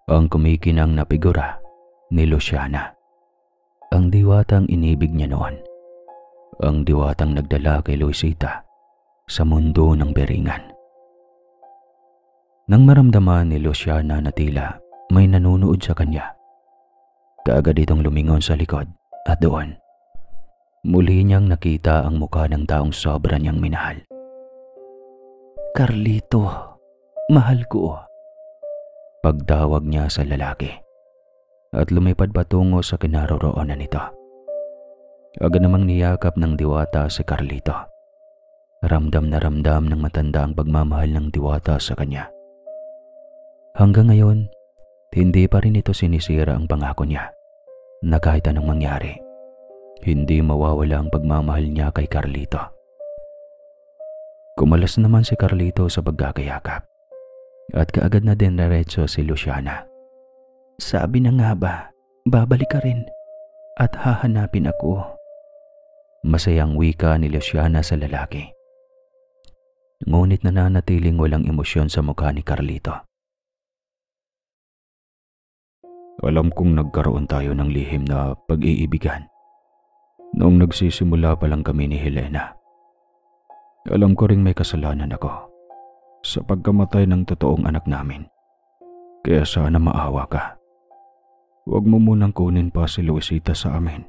Speaker 1: ang kumikinang na figura ni Luciana, ang diwatang inibig niya noon, ang diwatang nagdala kay Luisita sa mundo ng Biringan. Nang maramdaman ni Luciana na tila may nanunood sa kanya, kaagad itong lumingon sa likod at doon, muli niyang nakita ang mukha ng taong sobra niyang minahal. Carlito, mahal ko. pagtawag niya sa lalaki at lumipad patungo sa kinaroroonan nito. Agad namang niyakap ng Diwata si Carlito. Ramdam na ramdam ng matanda ang pagmamahal ng Diwata sa kanya. Hanggang ngayon, hindi pa rin ito sinisira ang pangako niya na kahit anong mangyari, hindi mawawala ang pagmamahal niya kay Carlito. Kumalas naman si Carlito sa pagkakayakap at kaagad na din diretso si Luciana. Sabi na nga ba, babalik ka rin at hahanapin ako. Masayang wika ni Luciana sa lalaki. Ngunit nananatiling walang emosyon sa mukha ni Carlito.
Speaker 2: Alam kong nagkaroon tayo ng lihim na pag-iibigan noong nagsisimula pa lang kami ni Helena. Alam ko ring may kasalanan ako sa pagkamatay ng totoong anak namin. Kaya sana maawa ka. Huwag mo munang kunin pa si Luisita sa amin.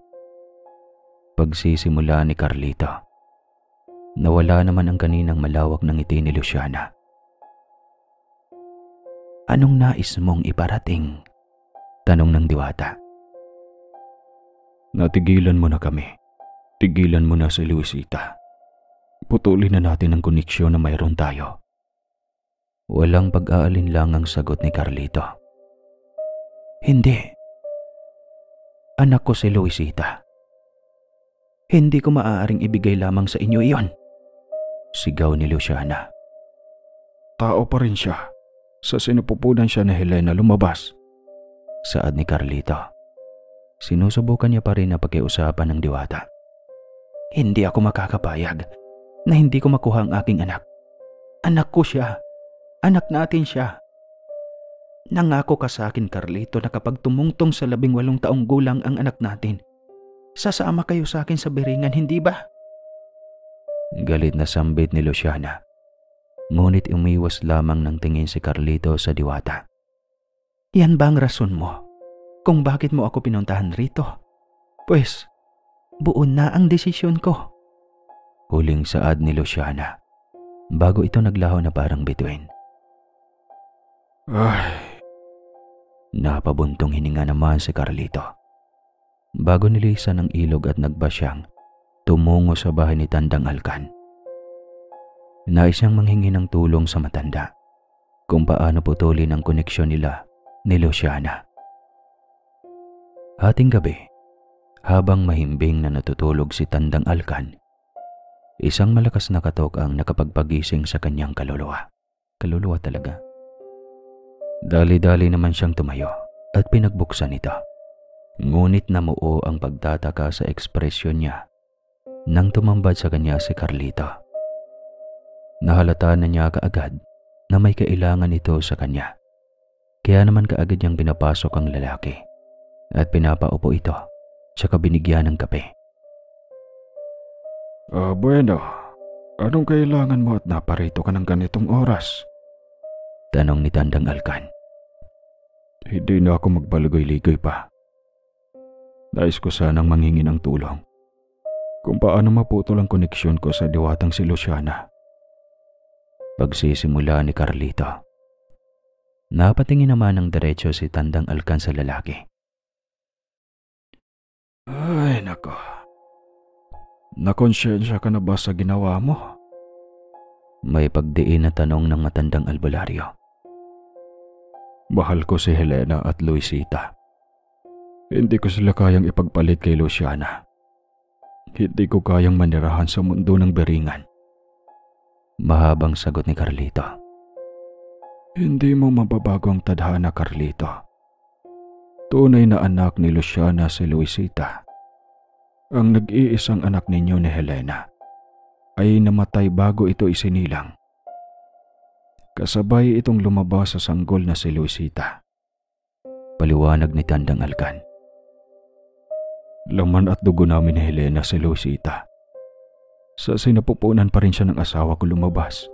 Speaker 1: Pagsisimula ni Carlito. Nawala naman ang kaninang malawak ng ngiti ni Luciana. Anong nais mong iparating? Tanong ng Diwata.
Speaker 2: Natigilan mo na kami. Tigilan mo na si Luisita. Putulin na natin ang koneksyon na mayroon tayo.
Speaker 1: Walang pag-aalinlang ang sagot ni Carlito. Hindi. Anak ko si Luisita. Hindi ko maaaring ibigay lamang sa inyo iyon. Sigaw ni Luciana.
Speaker 2: Tao pa rin siya. Sa sinupupunan siya ni Helena lumabas.
Speaker 1: Saad ni Carlito. Sinusubukan niya pa rin na pakiusapan ng Diwata. Hindi ako makakapayag na hindi ko makuha ang aking anak. Anak ko siya. Anak natin siya. Nangako ka sa akin, Carlito, na kapag tumungtong sa 18 taong gulang ang anak natin, sasama kayo sa akin sa Biringan, hindi ba? Galit na sambit ni Luciana. Ngunit umiwas lamang ng tingin si Carlito sa Diwata. Yan ba ang rason mo kung bakit mo ako pinuntahan rito? Pues, buo na ang desisyon ko. Huling saad ni Luciana bago ito naglaho na parang bituin.
Speaker 2: Ay.
Speaker 1: Napabuntong hininga naman si Carlito. Bago nilisan ng ilog at nagbasyang tumungo sa bahay ni Tandang Alcan. Nais niyang manghingi ng tulong sa matanda kung paano putulin ang koneksyon nila ni Luciana. Hating gabi, habang mahimbing na natutulog si Tandang Alcan, isang malakas na katok ang nakapagpagising sa kanyang kaluluwa. Kaluluwa talaga. Dali-dali naman siyang tumayo at pinagbuksan ito. Ngunit namuo ang pagtataka sa ekspresyon niya nang tumambad sa kanya si Carlito. Nahalata na niya kaagad na may kailangan ito sa kanya. Kaya naman kaagad niyang pinapasok ang lalaki at pinapaupo ito tsaka binigyan ng kape.
Speaker 2: Bueno, anong kailangan mo at naparito ka ng ganitong oras?
Speaker 1: Tanong ni Tandang Alcan.
Speaker 2: Hindi na ako magpaligoy-ligoy pa. Nais ko sanang manghingi ng tulong kung paano maputol ang koneksyon ko sa diwatang si Luciana.
Speaker 1: Pagsisimula ni Carlito. Napatingin naman ng diretsyo si Tandang Alcan sa lalaki.
Speaker 2: Ay, nako. Nakonsensya ka na ba sa ginawa mo?
Speaker 1: May pagdiin na tanong ng matandang albularyo.
Speaker 2: Mahal ko si Helena at Luisita. Hindi ko sila kayang ipagpalit kay Luciana. Hindi ko kayang manirahan sa mundo ng Biringan.
Speaker 1: Mahabang sagot ni Carlito.
Speaker 2: Hindi mo mababago ang tadhana, Carlito. Tunay na anak ni Luciana si Luisita. Ang nag-iisang anak ninyo ni Helena ay namatay bago ito isinilang. Kasabay itong lumabas sa sanggol na si Luisita.
Speaker 1: Paliwanag ni Tandang Alcan.
Speaker 2: Laman at dugo namin ni Helena si Luisita. Sa sinapupunan pa rin siya ng asawa ko lumabas.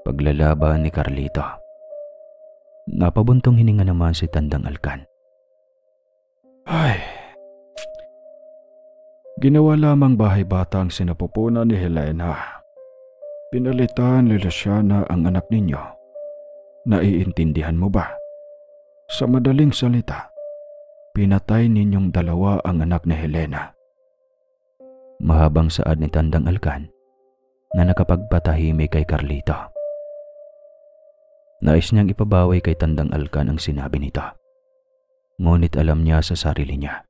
Speaker 1: Paglalaban ni Carlito. Napabuntong hininga naman si Tandang Alcan.
Speaker 2: Ay, ginawa lamang bahay bata ang sinapupunan ni Helena. Pinalitan ni Luciana ang anak ninyo Naiintindihan mo ba? Sa madaling salita, pinatay ninyong dalawa ang anak ni Helena.
Speaker 1: Mahabang saad ni Tandang Alkan na nakapagpatahimik kay Carlito. Nais niyang ipabawi kay Tandang Alkan ang sinabi nito. Ngunit alam niya sa sarili niya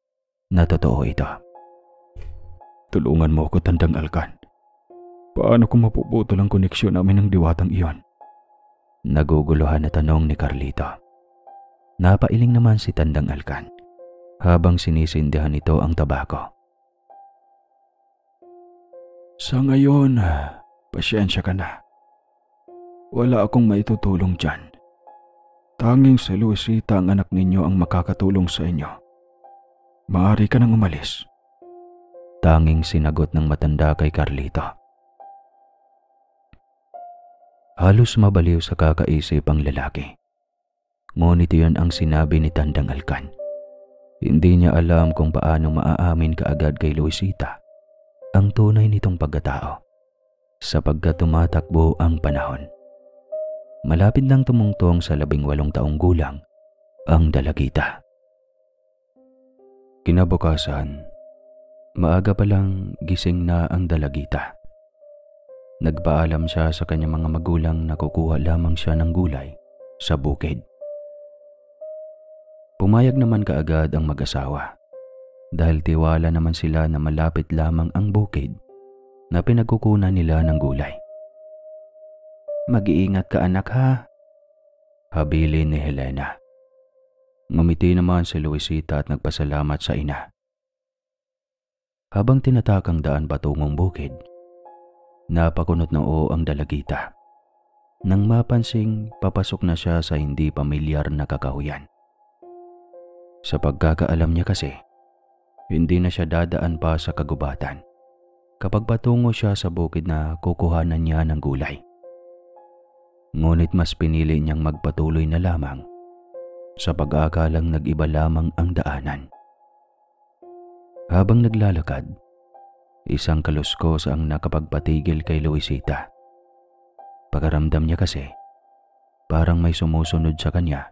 Speaker 1: na totoo ito.
Speaker 2: Tulungan mo ako, Tandang Alkan. Paano kung mapuputol ang koneksyon namin ng diwatang iyon?
Speaker 1: Naguguluhan na tanong ni Carlito. Napailing naman si Tandang Alkan habang sinisindihan nito ang tabako.
Speaker 2: Sa ngayon, pasyensya ka na. Wala akong maitutulong dyan. Tanging si Luisita ang anak ninyo ang makakatulong sa inyo. Maaari ka nang umalis.
Speaker 1: Tanging sinagot ng matanda kay Carlito. Halos mabaliw sa kakaisip ang lalaki. Ngunit iyon ang sinabi ni Tandang Alkan. Hindi niya alam kung paano maaamin kaagad kay Luisita ang tunay nitong pagkatao sapagkat tumatakbo ang panahon. Malapit nang tumungtong sa 18 taong gulang ang dalagita. Kinabukasan, maaga pa lang gising na ang dalagita. Nagpaalam siya sa kanyang mga magulang na kukuha lamang siya ng gulay sa bukid. Pumayag naman kaagad ang mag-asawa dahil tiwala naman sila na malapit lamang ang bukid na pinagkukunan nila ng gulay. Mag-iingat ka anak ha, habilin ni Helena. Ngumiti naman si Luisita at nagpasalamat sa ina. Habang tinatakang daan patungong bukid, napakunot noo ang dalagita nang mapansing papasok na siya sa hindi pamilyar na kakahuyan. Sa pagkakaalam niya kasi, hindi na siya dadaan pa sa kagubatan kapag patungo siya sa bukid na kukuhanan niya ng gulay. Ngunit mas pinili niyang magpatuloy na lamang sa pag-aakalang nag-iba lamang ang daanan. Habang naglalakad, isang kaluskos ang nakapagpatigil kay Luisita. Pakaramdam niya kasi, parang may sumusunod sa kanya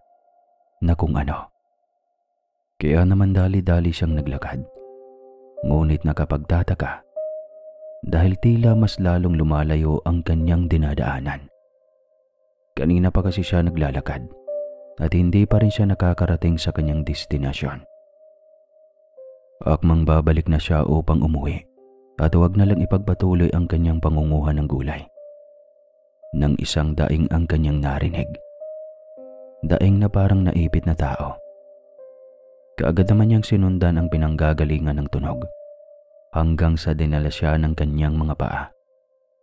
Speaker 1: na kung ano. Kaya naman dali-dali siyang naglakad. Ngunit nakapagtataka dahil tila mas lalong lumalayo ang kanyang dinadaanan. Kanina pa kasi siya naglalakad at hindi pa rin siya nakakarating sa kanyang destinasyon. Akmang babalik na siya upang umuwi at huwag na lang ipagpatuloy ang kanyang pangunguha ng gulay. Nang isang daing ang kanyang narinig. Daing na parang naipit na tao. Kaagad naman niyang sinundan ang pinanggagalingan ng tunog hanggang sa dinala siya ng kanyang mga paa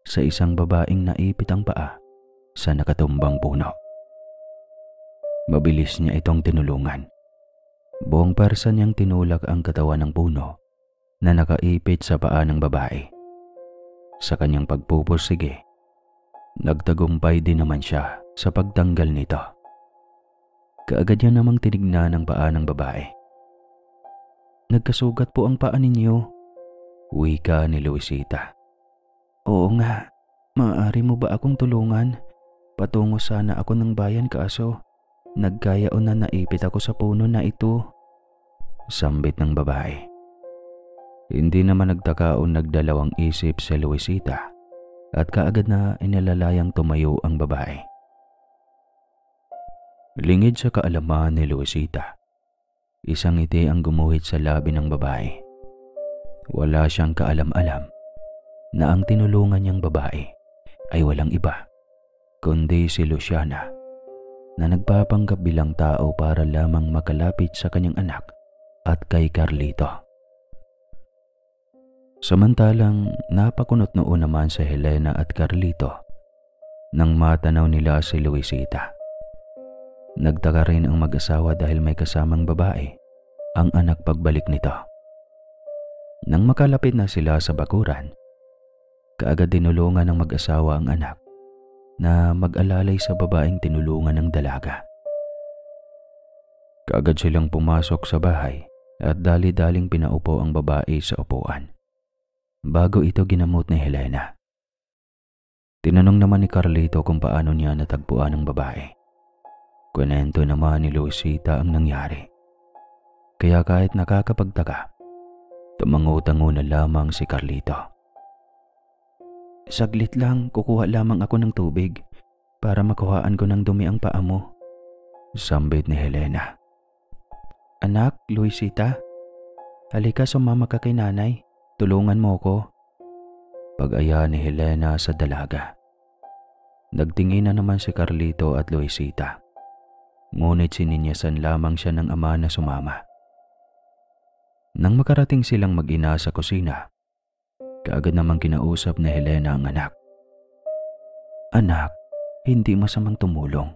Speaker 1: sa isang babaeng naipit ang paa sa nakatumbang puno. Mabilis niya itong tinulungan. Buong persa niyang tinulak ang katawan ng puno na nakaipit sa paa ng babae. Sa kanyang pagpupursige, nagtagumpay din naman siya sa pagtanggal nito. Kaagad niya namang tinignan ang paa ng babae. Nagkasugat po ang paa ninyo, wika ni Luisita. Oo nga, maaari mo ba akong tulungan? Patungo sana ako ng bayan kaso nagkayaon na naipit ako sa puno na ito. Sambit ng babae. Hindi naman nagtakaon nagdalawang isip si Luisita at kaagad na inalalayang tumayo ang babae. Lingid sa kaalaman ni Luisita, isang ngiti ang gumuhit sa labi ng babae. Wala siyang kaalam-alam na ang tinulungan niyang babae ay walang iba kundi si Luciana na nagpapanggap bilang tao para lamang makalapit sa kanyang anak at kay Carlito. Samantalang napakunot noon naman si Helena at Carlito nang matanaw nila si Luisita. Nagtaka rin ang mag-asawa dahil may kasamang babae ang anak pagbalik nito. Nang makalapit na sila sa bakuran, kaagad dinulungan ng mag-asawa ang anak na mag-alalay sa babaeng tinulungan ng dalaga. Kaagad silang pumasok sa bahay at dali-daling pinaupo ang babae sa upuan. Bago ito ginamot ni Helena. Tinanong naman ni Carlito kung paano niya natagpuan ang babae. Kwento naman ni Luisita ang nangyari. Kaya kahit nakakapagtaka, tumango-tango na lamang si Carlito. Saglit lang, kukuha lamang ako ng tubig para makuhaan ko ng dumi ang paa mo, sambit ni Helena. Anak, Luisita, halika sumama ka kay nanay, tulungan mo ko. Pag-aya ni Helena sa dalaga. Nagtingin na naman si Carlito at Luisita. Ngunit sininyasan lamang siya ng ama na sumama. Nang makarating silang mag-ina sa kusina, kaagad namang kinausap ni Helena ang anak. Anak, hindi masamang tumulong.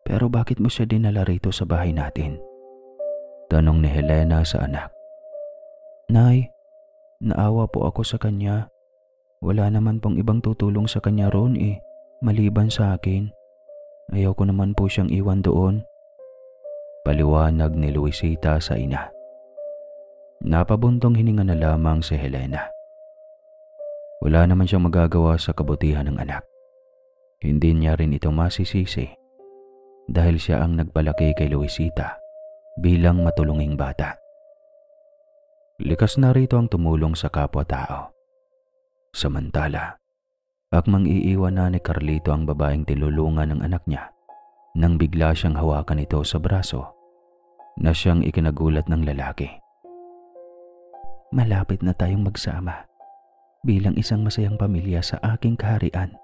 Speaker 1: Pero bakit mo siya dinala rito sa bahay natin? Tanong ni Helena sa anak. Nay, naawa po ako sa kanya. Wala naman pong ibang tutulong sa kanya roon maliban sa akin. Ayaw ko naman po siyang iwan doon. Paliwanag ni Luisita sa ina. Napabuntong hininga na lamang si Helena. Wala naman siyang magagawa sa kabutihan ng anak. Hindi niya rin ito masisisi dahil siya ang nagpalaki kay Luisita bilang matulunging bata. Likas na rito ang tumulong sa kapwa-tao. Samantala, akmang iiwan na ni Carlito ang babaeng tinulungan ng anak niya nang bigla siyang hawakan ito sa braso na siyang ikinagulat ng lalaki. Malapit na tayong magsama bilang isang masayang pamilya sa aking kaharian.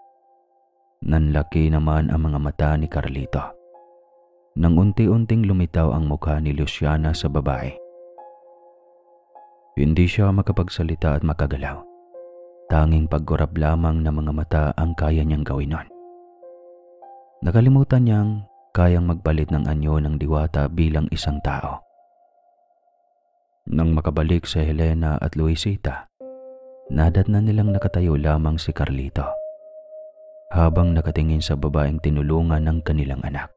Speaker 1: Nanlaki naman ang mga mata ni Carlito. Nang unti-unting lumitaw ang mukha ni Luciana sa babae. Hindi siya makapagsalita at makagalaw. Tanging pagkurap lamang ng mga mata ang kaya niyang gawin nun. Nakalimutan niyang kayang magpalit ng anyo ng diwata bilang isang tao. Nang makabalik sa Helena at Luisita, nadatnan nilang nakatayo lamang si Carlito habang nakatingin sa babaeng tinulungan ng kanilang anak.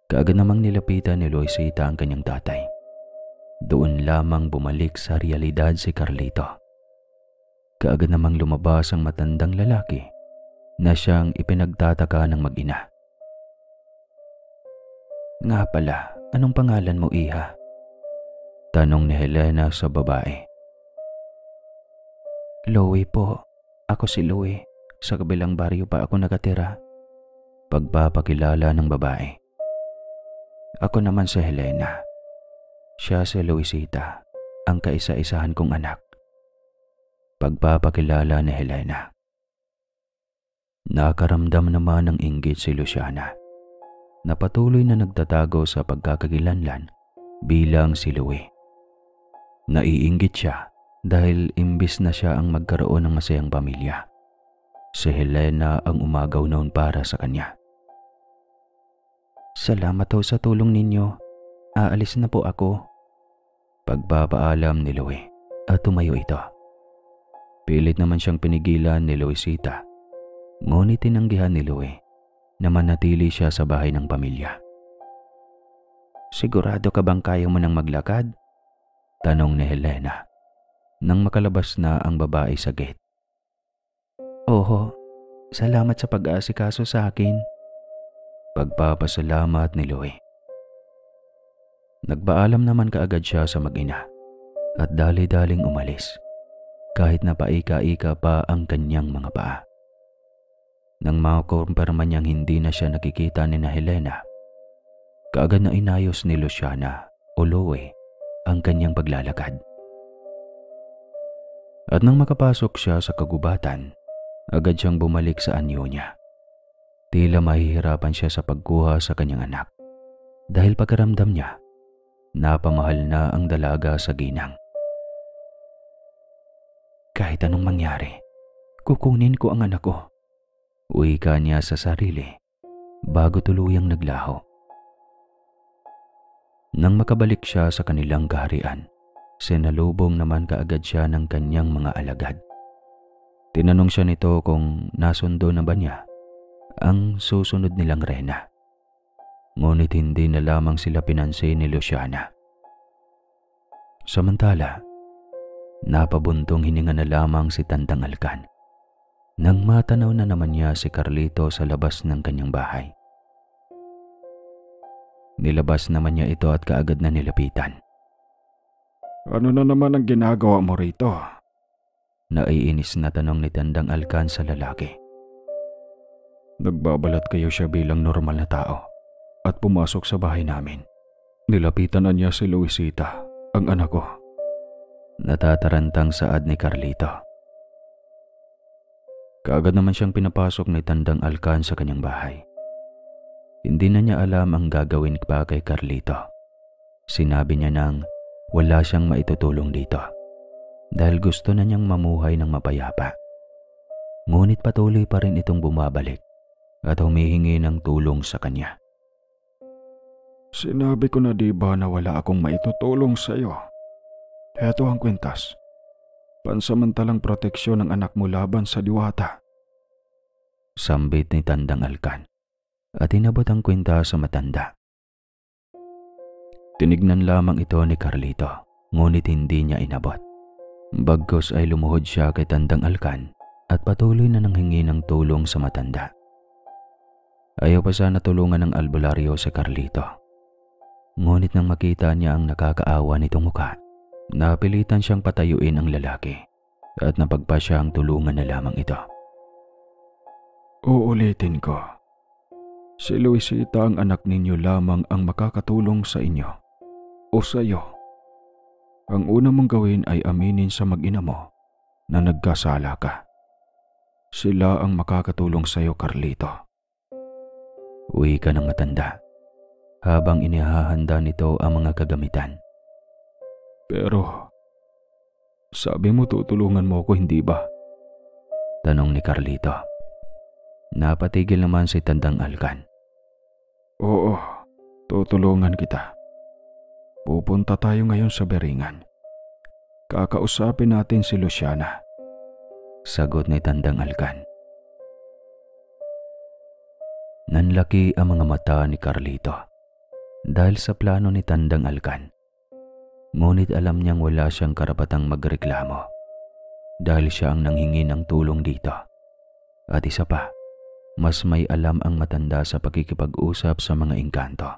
Speaker 1: Kaagad namang nilapitan ni Luisita ang kanyang tatay. Doon lamang bumalik sa realidad si Carlito. Kaagad namang lumabas ang matandang lalaki na siyang ipinagtataka ng mag-ina. Nga pala, anong pangalan mo, iha? Tanong ni Helena sa babae. Louie po. Ako si Louie. Sa kabilang baryo pa ako nakatira. Pagpapakilala ng babae. Ako naman si Helena. Siya si Luisita, ang kaisa-isahan kong anak. Pagpapakilala ni Helena. Nakaramdam naman ng inggit si Luciana na patuloy na nagtatago sa pagkakakilanlan bilang si Louie. Naiinggit siya dahil imbis na siya ang magkaroon ng masayang pamilya, si Helena ang umagaw noon para sa kanya. Salamat ho sa tulong ninyo. Aalis na po ako. Pagpapaalam ni Louie at tumayo ito. Pilit naman siyang pinigilan ni Luisita. Ngunit tinanggihan ni Louie na manatili siya sa bahay ng pamilya. Sigurado ka bang kaya mo nang maglakad? Tanong ni Helena nang makalabas na ang babae sa gate. Oho, salamat sa pag-aasikaso sa akin. Pagpapasalamat ni Louie. Nagpaalam naman kaagad siya sa mag-ina at dali-daling umalis kahit na paika-ika pa ang kanyang mga paa. Nang makumpirma niyang hindi na siya nakikita ni na Helena, kaagad na inayos ni Luciana o Louie ang kanyang paglalakad. At nang makapasok siya sa kagubatan, agad siyang bumalik sa anyo niya. Tila mahihirapan siya sa pagkuha sa kanyang anak dahil pagkaramdam niya, napamahal na ang dalaga sa ginang. Kahit anong mangyari, kukunin ko ang anak ko. Wika niya sa sarili bago tuluyang naglaho. Nang makabalik siya sa kanilang kaharian, sinalubong naman kaagad siya ng kanyang mga alagad. Tinanong siya nito kung nasundo na ba niya ang susunod nilang reyna. Ngunit hindi na lamang sila pinansin ni Luciana. Samantala, napabuntong hininga na lamang si Tandang Alcan nang matanaw na naman niya si Carlito sa labas ng kanyang bahay. Nilabas naman niya ito at kaagad na nilapitan.
Speaker 2: Ano na naman ang ginagawa mo rito?
Speaker 1: Naiinis na tanong ni Tandang Alkan sa lalaki.
Speaker 2: Nagbabalat kayo siya bilang normal na tao at pumasok sa bahay namin. Nilapitan na niya si Luisita, ang anak ko.
Speaker 1: Natatarantang saad ni Carlito. Kaagad naman siyang pinapasok ni Tandang Alkan sa kanyang bahay. Hindi na niya alam ang gagawin pa kay Carlito. Sinabi niya nang wala siyang maitutulong dito dahil gusto na niyang mamuhay ng mapayapa. Ngunit patuloy pa rin itong bumabalik at humihingi ng tulong sa kanya.
Speaker 2: Sinabi ko na di ba na wala akong maitutulong sa iyo? Heto ang kwintas. Pansamantalang proteksyon ng anak mo laban sa diwata.
Speaker 1: Sambit ni Tandang Alkan at inabot ang kwinta sa matanda. Tinignan lamang ito ni Carlito, ngunit hindi niya inabot. Bagkus ay lumuhod siya kay Tandang Alkan at patuloy na nanghingi ng tulong sa matanda. Ayaw pa sana tulungan ng albularyo si Carlito. Ngunit nang makita niya ang nakakaawa nitong mukha, napilitan siyang patayuin ang lalaki at napagpa siyang tulungan na lamang ito.
Speaker 2: Uulitin ko. Si Luisita ang anak ninyo lamang ang makakatulong sa inyo o sa iyo. Ang una mong gawin ay aminin sa mag-ina mo na nagkasala ka. Sila ang makakatulong sa iyo, Carlito.
Speaker 1: Uwi ka ng matanda habang inihahanda nito ang mga kagamitan.
Speaker 2: Pero, sabi mo tutulungan mo ako, hindi ba?
Speaker 1: Tanong ni Carlito. Napatigil naman si Tandang Alkan.
Speaker 2: Oo, tutulungan kita. Pupunta tayo ngayon sa Beringan. Kakausapin natin si Luciana.
Speaker 1: Sagot ni Tandang Alkan. Nanlaki ang mga mata ni Carlito dahil sa plano ni Tandang Alkan. Ngunit alam niyang wala siyang karapatang magreklamo dahil siya ang nanghingi ng tulong dito. At isa pa, mas may alam ang matanda sa pakikipag-usap sa mga engkanto.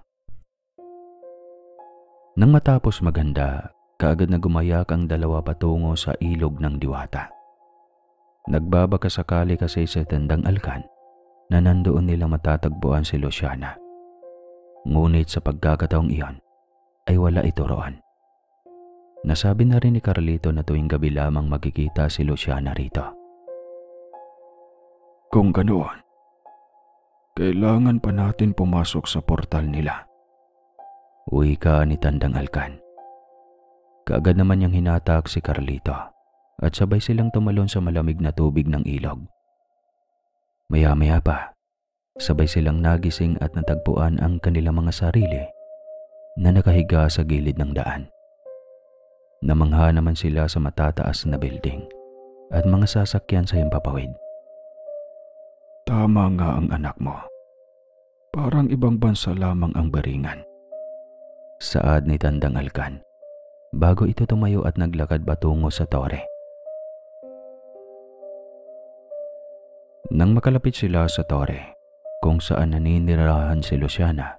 Speaker 1: Nang matapos maghanda, kaagad na gumayak ang dalawa patungo sa ilog ng diwata. Nagbabaka sakali kasi sa Tandang Alkan na nandoon nila matatagpuan si Luciana. Ngunit sa pagkakataong iyon ay wala ito roon. Nasabi na rin ni Carlito na tuwing gabi lamang magkikita si Luciana rito.
Speaker 2: Kung ganoon, kailangan pa natin pumasok sa portal nila.
Speaker 1: Wika ni Tandang Alkan. Kaagad naman niyang hinatak si Carlito at sabay silang tumalon sa malamig na tubig ng ilog. Maya-maya pa, sabay silang nagising at natagpuan ang kanilang mga sarili na nakahiga sa gilid ng daan. Namangha naman sila sa matataas na building at mga sasakyan sa himpapawid.
Speaker 2: Tama nga ang anak mo. Parang ibang bansa lamang ang Beringan.
Speaker 1: Saad ni Tandang Alkan bago ito tumayo at naglakad patungo sa tore. Nang makalapit sila sa tore kung saan naninirahan si Luciana,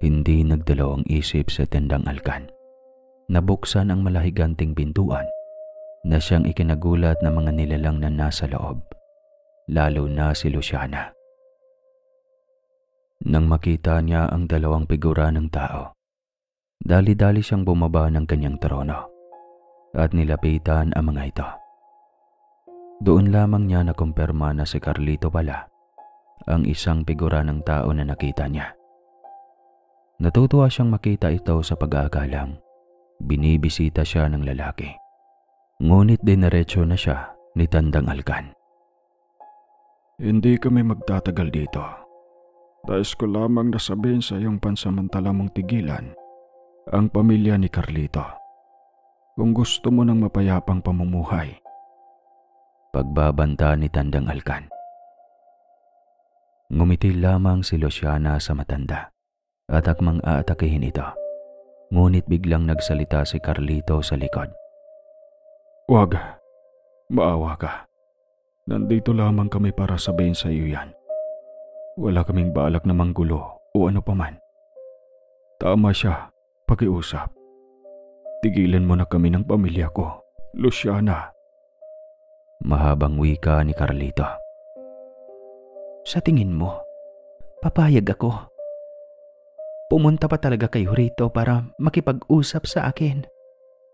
Speaker 1: hindi nagdalawang isip sa Tandang Alkan. Nabuksan ang malahiganting pintuan na siyang ikinagulat ng mga nilalang na nasa loob, lalo na si Luciana. Nang makita niya ang dalawang figura ng tao, dali-dali siyang bumaba ng kanyang trono at nilapitan ang mga ito. Doon lamang niya nakumpirma na si Carlito pala ang isang figura ng tao na nakita niya. Natutuwa siyang makita ito sa pag-aakalang binibisita siya ng lalaki. Ngunit dinerecho na siya ni Tandang Alkan.
Speaker 2: Hindi kami magtatagal dito. Dais ko lamang nasabihin sa iyong pansamantala mong tigilan ang pamilya ni Carlito. Kung gusto mo ng mapayapang pamumuhay.
Speaker 1: Pagbabanta ni Tandang Alkan. Ngumiti lamang si Luciana sa matanda at akmang aatakihin ito. Ngunit biglang nagsalita si Carlito sa likod.
Speaker 2: Wag, maawa ka. Nandito lamang kami para sabihin sa iyo yan. Wala kaming balak na manggulo o ano paman. Tama siya, pakiusap. Tigilan mo na kami ng pamilya ko, Luciana.
Speaker 1: Mahabang wika ni Carlito. Sa tingin mo, papayag ako? Pumunta pa talaga kayo rito para makipag-usap sa akin.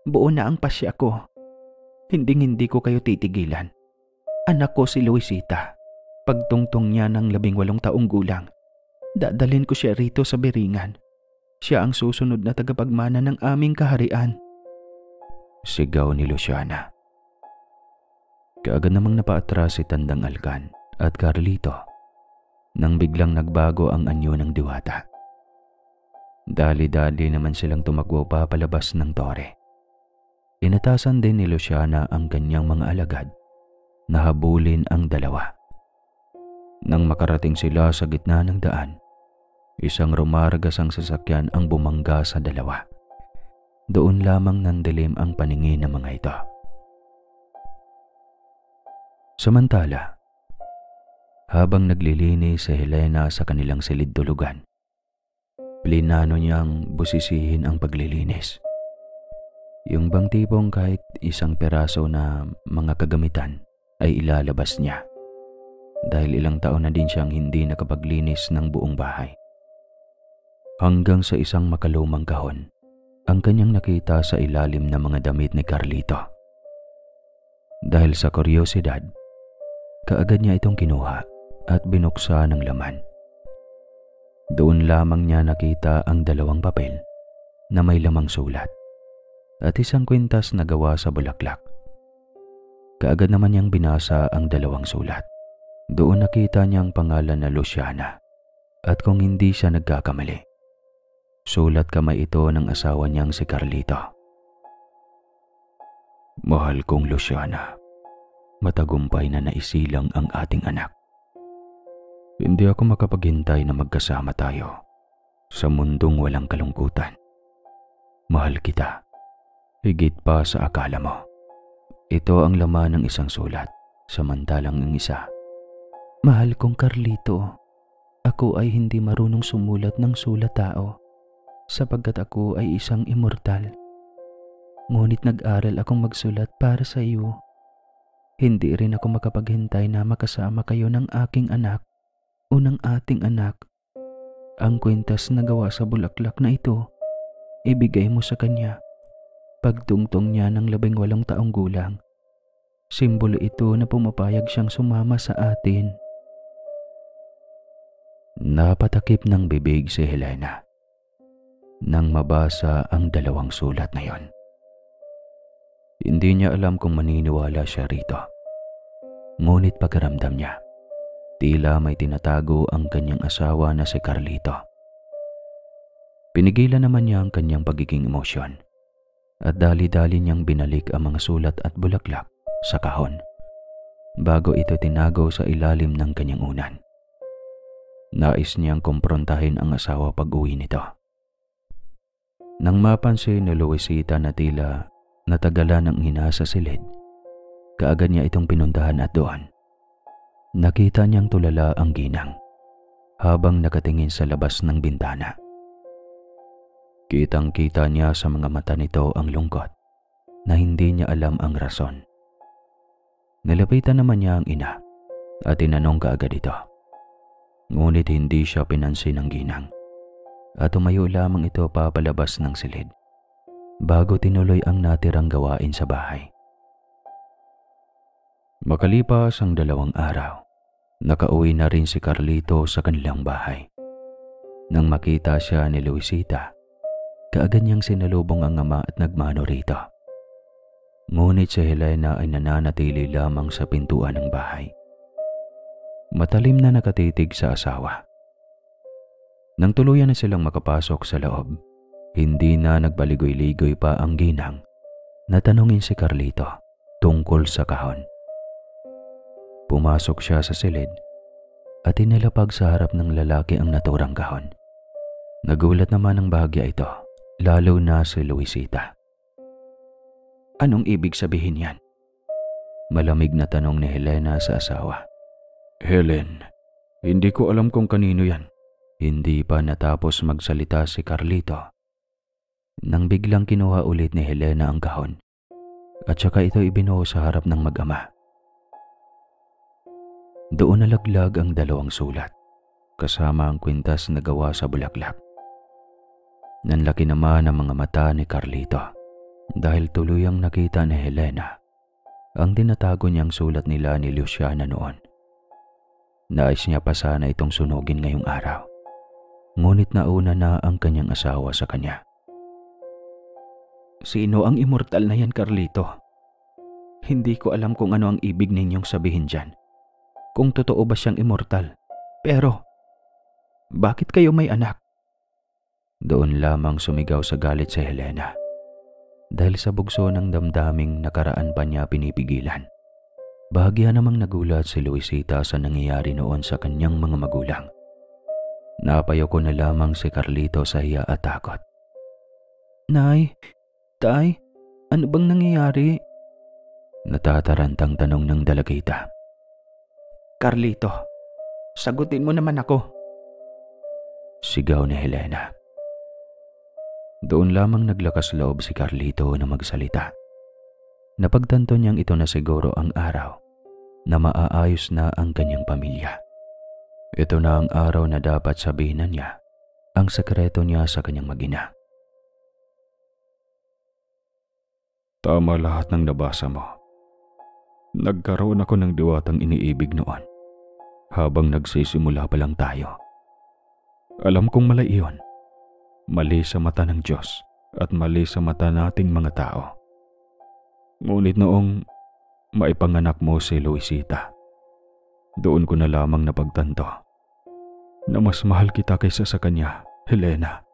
Speaker 1: Buo na ang pasya ko. Hindi ko kayo titigilan. Anak ko si Luisita. Pagtungtong niya ng 18 taong gulang, dadalhin ko siya rito sa Biringan. Siya ang susunod na tagapagmana ng aming kaharian. Sigaw ni Luciana. Kaagad namang napaatras si Tandang Alcan at Carlito nang biglang nagbago ang anyo ng diwata. Dali-dali naman silang tumakbo pa palabas ng tore. Inatasan din ni Luciana ang kanyang mga alagad na habulin ang dalawa. Nang makarating sila sa gitna ng daan, isang rumargasang sasakyan ang bumangga sa dalawa. Doon lamang nandilim ang paningin ng mga ito. Samantala, habang naglilinis si Helena sa kanilang silid-tulugan, plinano niyang busisihin ang paglilinis. Yung bang tipong kahit isang peraso na mga kagamitan ay ilalabas niya dahil ilang taon na din siyang hindi nakapaglinis ng buong bahay. Hanggang sa isang makalumang kahon ang kanyang nakita sa ilalim ng mga damit ni Carlito. Dahil sa kuryosidad, kaagad niya itong kinuha at binuksan ng laman. Doon lamang niya nakita ang 2 papel na may lamang sulat at isang kwintas na gawa sa bulaklak. Kaagad naman niyang binasa ang 2 sulat. Doon nakita niyang pangalan na Luciana at kung hindi siya nagkakamali, sulat kamay ito ng asawa niyang si Carlito. Mahal kong Luciana, matagumpay na naisilang ang ating anak. Hindi ako makapaghintay na magkasama tayo sa mundong walang kalungkutan. Mahal kita, higit pa sa akala mo. Ito ang laman ng isang sulat, samantalang ang isa. Mahal kong Carlito, ako ay hindi marunong sumulat ng sulat tao sapagkat ako ay isang immortal. Ngunit nag-aral akong magsulat para sa iyo. Hindi rin ako makapaghintay na makasama kayo ng aking anak o ng ating anak. Ang kwintas na gawa sa bulaklak na ito, ibigay mo sa kanya. Pagtungtong niya ng 18 taong gulang, simbolo ito na pumapayag siyang sumama sa atin. Napatakip ng bibig si Helena nang mabasa ang 2 sulat na yon. Hindi niya alam kung maniniwala siya rito. Ngunit pakiramdam niya, tila may tinatago ang kanyang asawa na si Carlito. Pinigilan naman niya ang kanyang pagiging emosyon at dali-dali niyang binalik ang mga sulat at bulaklak sa kahon bago ito tinago sa ilalim ng kanyang unan. Nais niyang kumprontahin ang asawa pag-uwi nito. Nang mapansin ni Luisita na tila natagalan ang ina sa silid, kaagad niya itong pinuntahan at doon nakita niyang tulala ang ginang habang nakatingin sa labas ng bintana. Kitang-kita niya sa mga mata nito ang lungkot na hindi niya alam ang rason. Nilapitan naman niya ang ina at tinanong kaagad ito. Ngunit hindi siya pinansin ng ginang at tumayo lamang ito papalabas ng silid bago tinuloy ang natirang gawain sa bahay. Makalipas ang 2 araw, nakauwi na rin si Carlito sa kanilang bahay. Nang makita siya ni Luisita, kaagad niyang sinalubong ang ama at nagmano rito. Ngunit si Helena ay nananatili lamang sa pintuan ng bahay. Matalim na nakatitig sa asawa. Nang tuluyan na silang makapasok sa loob, hindi na nagbaligoy-ligoy pa ang ginang na tanungin si Carlito tungkol sa kahon. Pumasok siya sa silid at inilapag sa harap ng lalaki ang naturang kahon. Nagulat naman ang bahagya ito, lalo na si Luisita. Anong ibig sabihin yan? Malamig na tanong ni Helena sa asawa.
Speaker 2: Helen, hindi ko alam kung kanino yan.
Speaker 1: Hindi pa natapos magsalita si Carlito nang biglang kinuha ulit ni Helena ang kahon at saka ito ibinuo sa harap ng mag-ama. Doon nalaglag ang 2 sulat kasama ang kwintas na gawa sa bulaklak. Nanlaki naman ang mga mata ni Carlito dahil tuluyang nakita ni Helena ang tinatago niyang sulat nila ni Luciana noon. Nais niya pa sana itong sunugin ngayong araw, ngunit nauna na ang kanyang asawa sa kanya. Sino ang immortal na yan, Carlito? Hindi ko alam kung ano ang ibig ninyong sabihin dyan. Kung totoo ba siyang immortal. Pero, bakit kayo may anak? Doon lamang sumigaw sa galit si Helena dahil sa bugso ng damdaming nakaraan pa niya pinipigilan. Bahagya namang nagulat si Luisita sa nangyayari noon sa kanyang mga magulang. Napayoko na lamang si Carlito sa hiya at takot. Nay, Tay, ano bang nangyayari? Natatarantang tanong ng dalagita. Carlito, sagutin mo naman ako. Sigaw ni Helena. Doon lamang naglakas loob si Carlito na magsalita. Napagtanto niyang ito na siguro ang araw na maaayos na ang kanyang pamilya. Ito na ang araw na dapat sabihin na niya ang sekreto niya sa kanyang mag-ina.
Speaker 2: Tama lahat ng nabasa mo. Nagkaroon ako ng diwatang iniibig noon habang nagsisimula pa lang tayo. Alam kong mali iyon. Mali sa mata ng Diyos at mali sa mata nating mga tao. Ngunit noong maipanganak mo si Luisita, doon ko na lamang napagtanto na mas mahal kita kaysa sa kanya, Helena.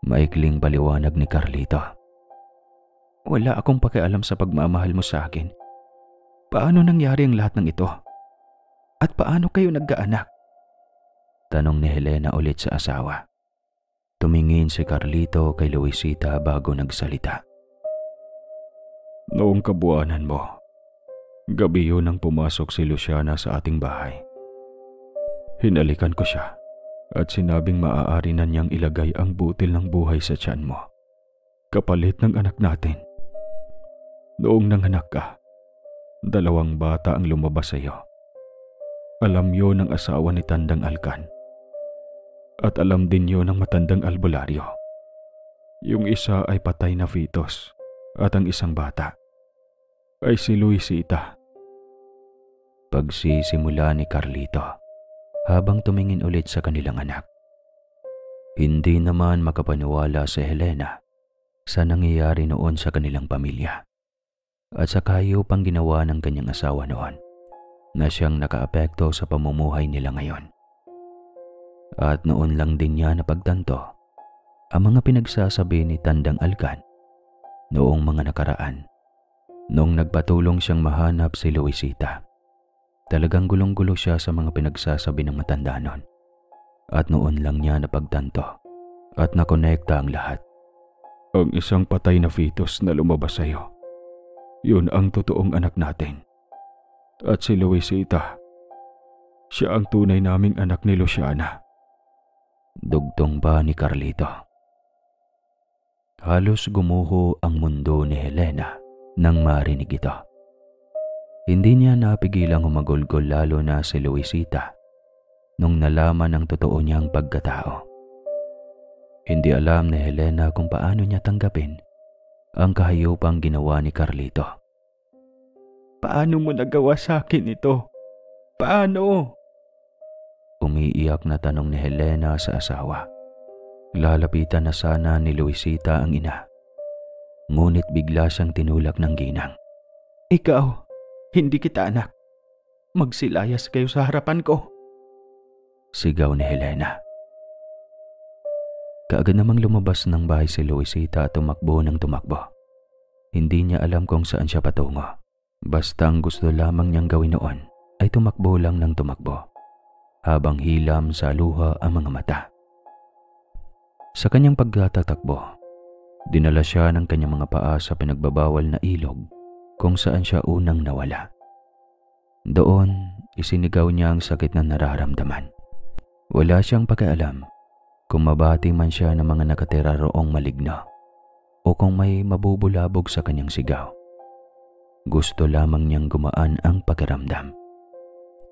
Speaker 1: Maikling paliwanag ni Carlito. Wala akong pakialam sa pagmamahal mo sa akin. Paano nangyari ang lahat ng ito? At paano kayo nagkaanak? Tanong ni Helena ulit sa asawa. Tumingin si Carlito kay Luisita bago nagsalita.
Speaker 2: Noong kabuanan mo, gabi yun nang pumasok si Luciana sa ating bahay. Hinalikan ko siya at sinabing maaari na niyang ilagay ang butil ng buhay sa tiyan mo, kapalit ng anak natin. Noong nanganak ka, 2 bata ang lumabas sa iyo. Alam yun ng asawa ni Tandang Alcan. At alam din yun ng matandang albularyo. Yung isa ay patay na fetus at ang isang bata ay si Luisita.
Speaker 1: Pagsisimula ni Carlito habang tumingin ulit sa kanilang anak. Hindi naman makapaniwala si Helena sa nangyayari noon sa kanilang pamilya at sa kahayupang ginawa ng kanyang asawa noon na siyang nakaapekto sa pamumuhay nila ngayon. At noon lang din niya napagtanto ang mga pinagsasabi ni Tandang Alcan noong mga nakaraan. Noong nagpatulong siyang mahanap si Luisita, talagang gulong-gulo siya sa mga pinagsasabi ng matanda noon. At noon lang niya napagtanto at nakonekta ang lahat.
Speaker 2: Ang isang patay na fetus na lumabas sa iyo, yun ang totoong anak natin. At si Luisita, siya ang tunay naming anak ni Luciana.
Speaker 1: Dugtong pa ni Carlito. Halos gumuho ang mundo ni Helena nang marinig ito. Hindi niya napigilang humagulgol lalo na si Luisita nung nalaman ang totoo niyang pagkatao. Hindi alam ni Helena kung paano niya tanggapin ang kahayupang ginawa ni Carlito. Paano mo nagawa sa akin ito? Paano? Umiiyak na tanong ni Helena sa asawa. Lalapitan na sana ni Luisita ang ina. Ngunit bigla siyang tinulak ng ginang. Ikaw, hindi kita anak. Magsilayas kayo sa harapan ko. Sigaw ni Helena. Kaagad namang lumabas ng bahay si Luisita at tumakbo ng tumakbo. Hindi niya alam kung saan siya patungo. Basta ang gusto lamang niyang gawin noon ay tumakbo lang ng tumakbo, habang hilam sa luha ang mga mata. Sa kanyang pagtatakbo, dinala siya ng kanyang mga paa sa pinagbabawal na ilog kung saan siya unang nawala. Doon, isinigaw niya ang sakit na nararamdaman. Wala siyang pakialam kung mabati man siya ng mga nakatira roong maligno o kung may mabubulabog sa kanyang sigaw. Gusto lamang niyang gumaan ang pakiramdam.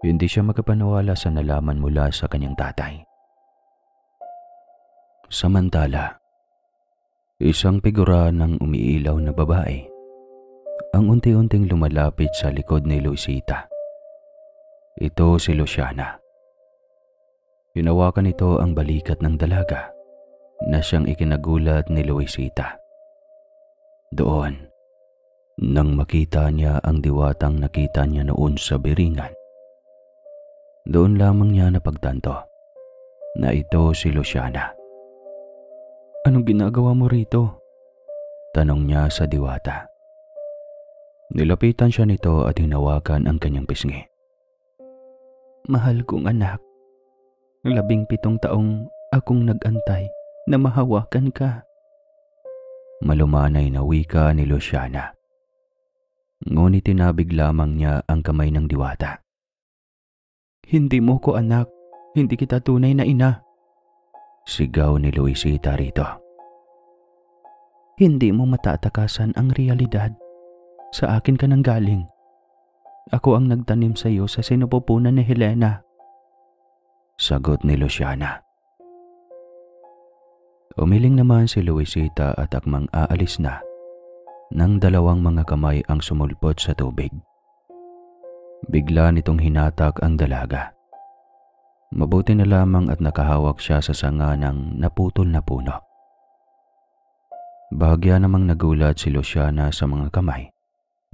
Speaker 1: Hindi siya makapaniwala sa nalaman mula sa kanyang tatay. Samantala, isang figura ng umiilaw na babae ang unti-unting lumalapit sa likod ni Luisita. Ito si Luciana. Hinawakan ito ang balikat ng dalaga na siyang ikinagulat ni Luisita. Doon, nang makita niya ang diwatang nakita niya noon sa biringan, doon lamang niya napagtanto na ito si Luciana. "Anong ginagawa mo rito?" tanong niya sa diwata. Nilapitan siya nito at hinawakan ang kanyang pisngi. "Mahal kong anak, 17 taong akong nag-antay na mahawakan ka." Malumanay na wika ni Luciana. Ngunit tinabig lamang niya ang kamay ng diwata. "Hindi mo ko anak, hindi kita tunay na ina," sigaw ni Luisita rito. "Hindi mo matatakasan ang realidad. Sa akin ka nang galing. Ako ang nagtanim sa iyo sa sinupupunan ni Helena," sagot ni Luciana. Umiling naman si Luisita at akmang aalis na nang dalawang mga kamay ang sumulpot sa tubig. Bigla nitong hinatak ang dalaga. Mabuti na lamang at nakahawak siya sa sanga ng naputol na puno. Bahagya namang nagulat si Luciana sa mga kamay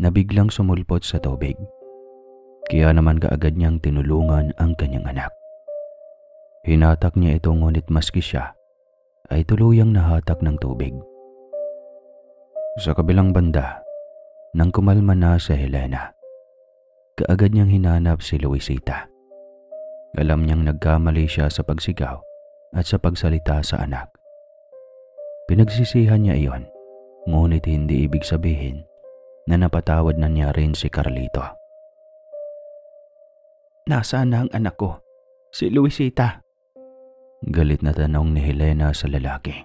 Speaker 1: na biglang sumulpot sa tubig. Kaya naman kaagad niyang tinulungan ang kanyang anak. Hinatak niya ito ngunit maski siya ay tuluyang nahatak ng tubig. Sa kabilang banda, nang kumalma na si Helena, kaagad niyang hinanap si Luisita. Alam niyang nagkamali siya sa pagsigaw at sa pagsalita sa anak. Pinagsisihan niya iyon, ngunit hindi ibig sabihin na napatawad na niya rin si Carlito. "Nasaan na ang anak ko? Si Luisita?" galit na tanong ni Helena sa lalaki.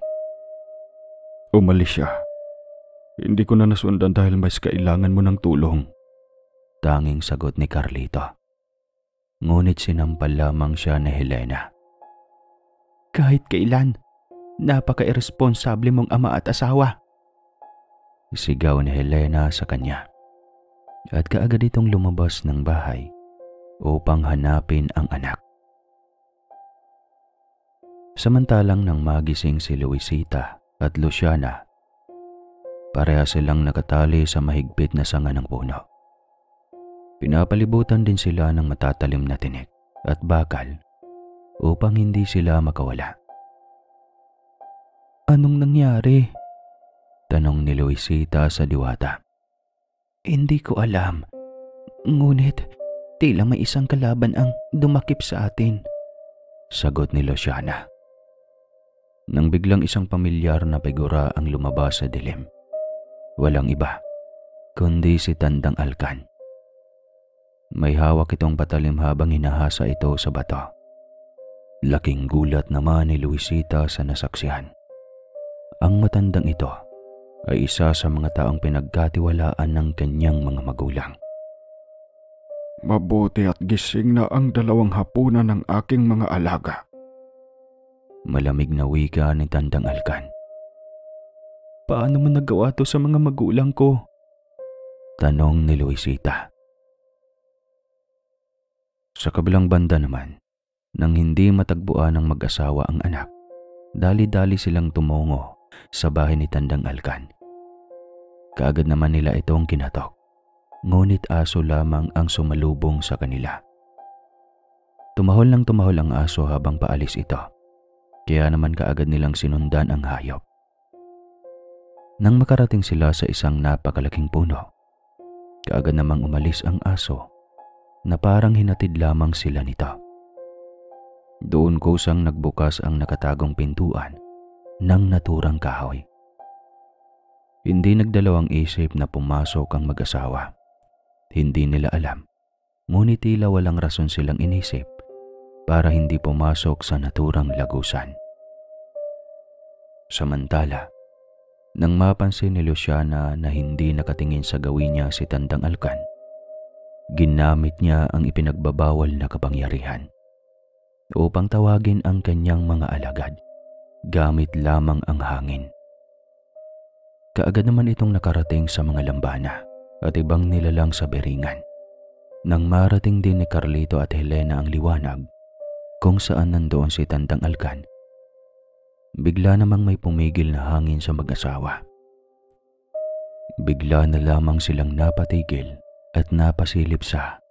Speaker 2: "Umalis siya. Hindi ko na nasundan dahil mas kailangan mo ng tulong," tanging sagot ni Carlito. Ngunit sinampal lamang siya ni Helena. "Kahit kailan, napaka-irresponsable mong ama at asawa," sigaw ni Helena sa kanya. At kaagad itong lumabas ng bahay upang hanapin ang anak. Samantalang nang magising si Luisita at Luciana, pareha silang nakatali sa mahigpit na sanga ng puno. Pinapalibutan din sila ng matatalim na tinik at bakal upang hindi sila makawala. "Anong nangyari?" tanong ni Luisita sa diwata. "Hindi ko alam. Ngunit tila may isang kalaban ang dumakip sa atin," sagot ni Luciana. Nang biglang isang pamilyar na figura ang lumabas sa dilim. Walang iba, kundi si Tandang Alkan. May hawak itong patalim habang hinahasa ito sa bato. Laking gulat naman ni Luisita sa nasaksihan. Ang matandang ito ay isa sa mga taong pinagkatiwalaan ng kanyang mga magulang.
Speaker 3: "Mabuti at gising na ang 2 hapunan ng aking mga alaga."
Speaker 1: Malamig na wika ni Tandang Alkan. "Paano mo nagawa to sa mga magulang ko?" tanong ni Luisita. Sa kabilang banda naman, nang hindi matagpuan ng mag-asawa ang anak, dali-dali silang tumungo sa bahay ni Tandang Alkan. Kaagad naman nila itong kinatok, ngunit aso lamang ang sumalubong sa kanila. Tumahol ang aso habang paalis ito, kaya naman kaagad nilang sinundan ang hayop. Nang makarating sila sa isang napakalaking puno, kaagad namang umalis ang aso na parang hinatid lamang sila nito. Doon kusang nagbukas ang nakatagong pintuan ng naturang kahoy. Hindi nagdalawang isip na pumasok ang mag-asawa. Hindi nila alam, ngunit tila walang rason silang inisip para hindi pumasok sa naturang lagusan. Samantala, nang mapansin ni Luciana na hindi nakatingin sa gawin niya si Tandang Alkan, ginamit niya ang ipinagbabawal na kapangyarihan upang tawagin ang kanyang mga alagad gamit lamang ang hangin. Kaagad naman itong nakarating sa mga lambana at ibang nilalang sa beringan. Nang marating din ni Carlito at Helena ang liwanag kung saan nandoon si Tandang Alkan, bigla namang may pumigil na hangin sa mag-asawa. Bigla na lamang silang napatigil at napasilip sa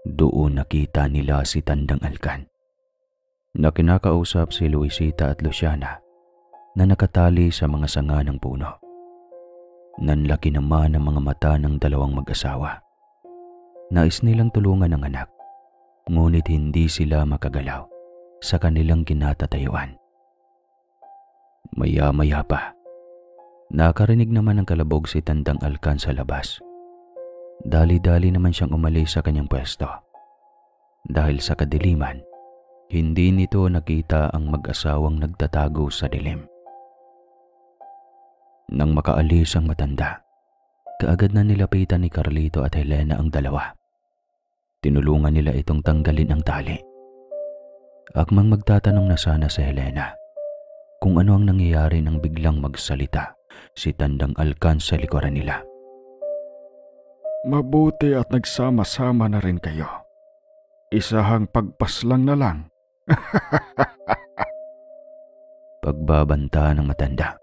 Speaker 1: doon nakita nila si Tandang Alkan na kinakausap si Luisita at Luciana na nakatali sa mga sanga ng puno. Nanlaki naman ang mga mata ng dalawang mag-asawa. Nais nilang tulungan ang anak, ngunit hindi sila makagalaw sa kanilang kinatatayuan. Maya-maya pa, nakarinig naman ng kalabog si Tandang Alkan sa labas. Dali-dali naman siyang umalis sa kanyang pwesto. Dahil sa kadiliman, hindi nito nakita ang mag-asawang nagtatago sa dilim. Nang makaalis ang matanda, kaagad na nilapitan ni Carlito at Helena ang dalawa. Tinulungan nila itong tanggalin ang tali. Akmang magtatanong na sana si Helena kung ano ang nangyayari nang biglang magsalita si Tandang Alkan sa likuran nila.
Speaker 3: Mabuti at nagsama-sama na rin kayo. Isahang pagpaslang na lang.
Speaker 1: Pagbabanta ng matanda.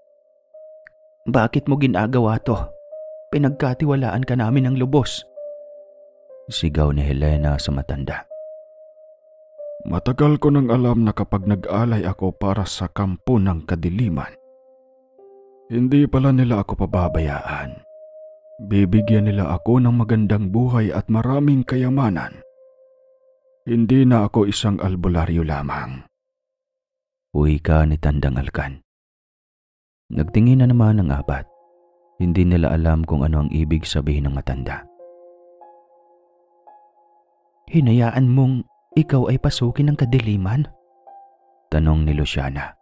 Speaker 1: Bakit mo ginagawa to? Pinagkatiwalaan ka namin ng lubos. Sigaw ni Helena sa matanda.
Speaker 3: Matagal ko nang alam na kapag nag-alay ako para sa kampo ng kadiliman, hindi pala nila ako pababayaan. Bibigyan nila ako ng magandang buhay at maraming kayamanan. Hindi na ako isang albularyo lamang.
Speaker 1: Wika ni Tandang Alkan. Nagtingin na naman ang apat. Hindi nila alam kung ano ang ibig sabihin ng matanda. Hinayaan mong ikaw ay pasukin ng kadiliman? Tanong ni Luciana.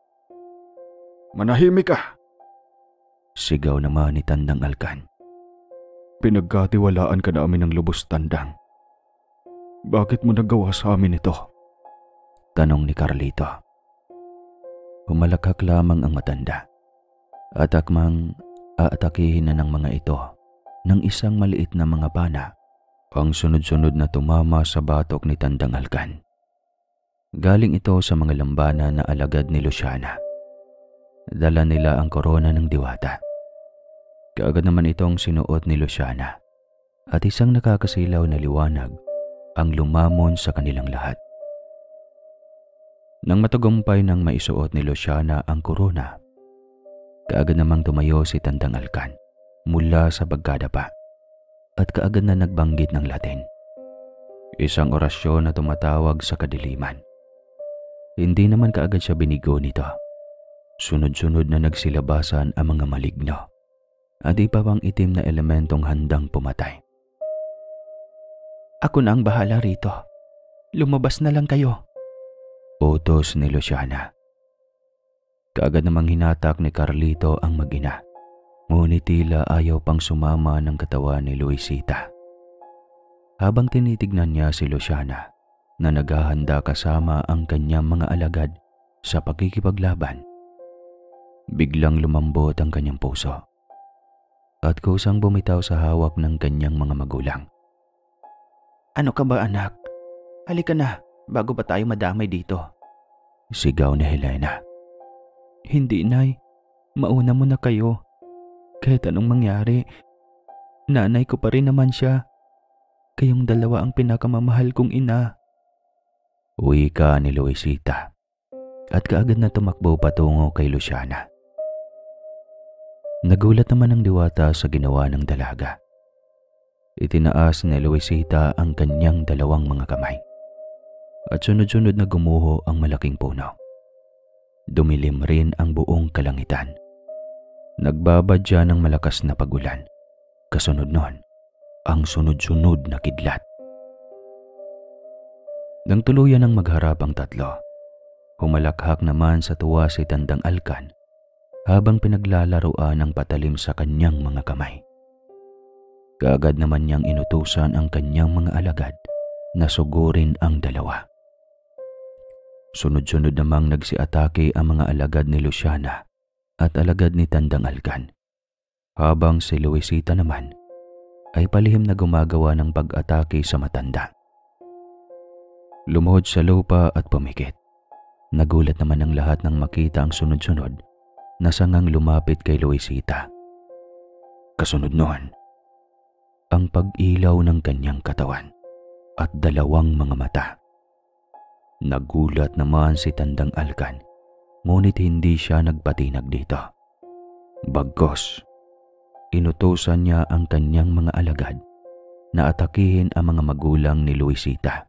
Speaker 3: Manahimik ka!
Speaker 1: Sigaw naman ni Tandang Alkan.
Speaker 3: Pinagkatiwalaan ka namin ng lubos, Tandang. Bakit mo nagawa sa amin ito?
Speaker 1: Tanong ni Carlito. Humalakak lamang ang matanda at akmang aatakihin na ng mga ito ng isang maliit na mga bana ang sunod-sunod na tumama sa batok ni Tandang Alkan. Galing ito sa mga lambana na alagad ni Luciana. Dala nila ang korona ng diwata. Kaagad naman itong sinuot ni Luciana at isang nakakasilaw na liwanag ang lumamon sa kanilang lahat. Nang matagumpay nang maisuot ni Luciana ang korona, kaagad namang tumayo si Tandang Alkan mula sa pagkadapa at kaagad na nagbanggit ng Latin. Isang orasyon na tumatawag sa kadiliman. Hindi naman kaagad siya binigo nito. Sunod-sunod na nagsilabasan ang mga maligno at iba pang itim na elementong handang pumatay. Ako na ang bahala rito. Lumabas na lang kayo. Utos ni Luciana. Kaagad namang hinatak ni Carlito ang mag-ina. Ngunit tila ayaw pang sumama ng katawan ni Luisita. Habang tinitignan niya si Luciana na naghahanda kasama ang kanyang mga alagad sa pagkikipaglaban, biglang lumambot ang kanyang puso at kusang bumitaw sa hawak ng kanyang mga magulang. Ano ka ba, anak? Halika na bago pa tayo madamay dito. Sigaw ni Helena. Hindi, Nay. Mauna mo na kayo. Kahit anong mangyari, nanay ko pa rin naman siya. Kayong dalawa ang pinakamamahal kong ina. Wika ni Luisita at kaagad na tumakbo patungo kay Luciana. Nagulat naman ang diwata sa ginawa ng dalaga. Itinaas ni Luisita ang kanyang dalawang mga kamay at sunod-sunod na gumuho ang malaking puno. Dumilim rin ang buong kalangitan. Nagbabadya ng malakas na pagulan. Kasunod nun, ang sunod-sunod na kidlat. Nang tuluyan ng magharap ang tatlo, humalakhak naman sa tuwa si Tandang Alkan habang pinaglalaruan ng patalim sa kanyang mga kamay. Kaagad naman niyang inutusan ang kanyang mga alagad na sugurin ang dalawa. Sunod-sunod namang nagsiatake ang mga alagad ni Luciana at alagad ni Tandang Alkan, habang si Luisita naman ay palihim na gumagawa ng pag-atake sa matanda. Lumuhod sa lupa at pumikit. Nagulat naman ang lahat nang makita ang sunod-sunod na sangang lumapit kay Luisita. Kasunod noon, ang pag-ilaw ng kanyang katawan at dalawang mga mata. Nagulat naman si Tandang Alkan, ngunit hindi siya nagpatinag dito. Bagkus, inutusan niya ang kanyang mga alagad na atakihin ang mga magulang ni Luisita.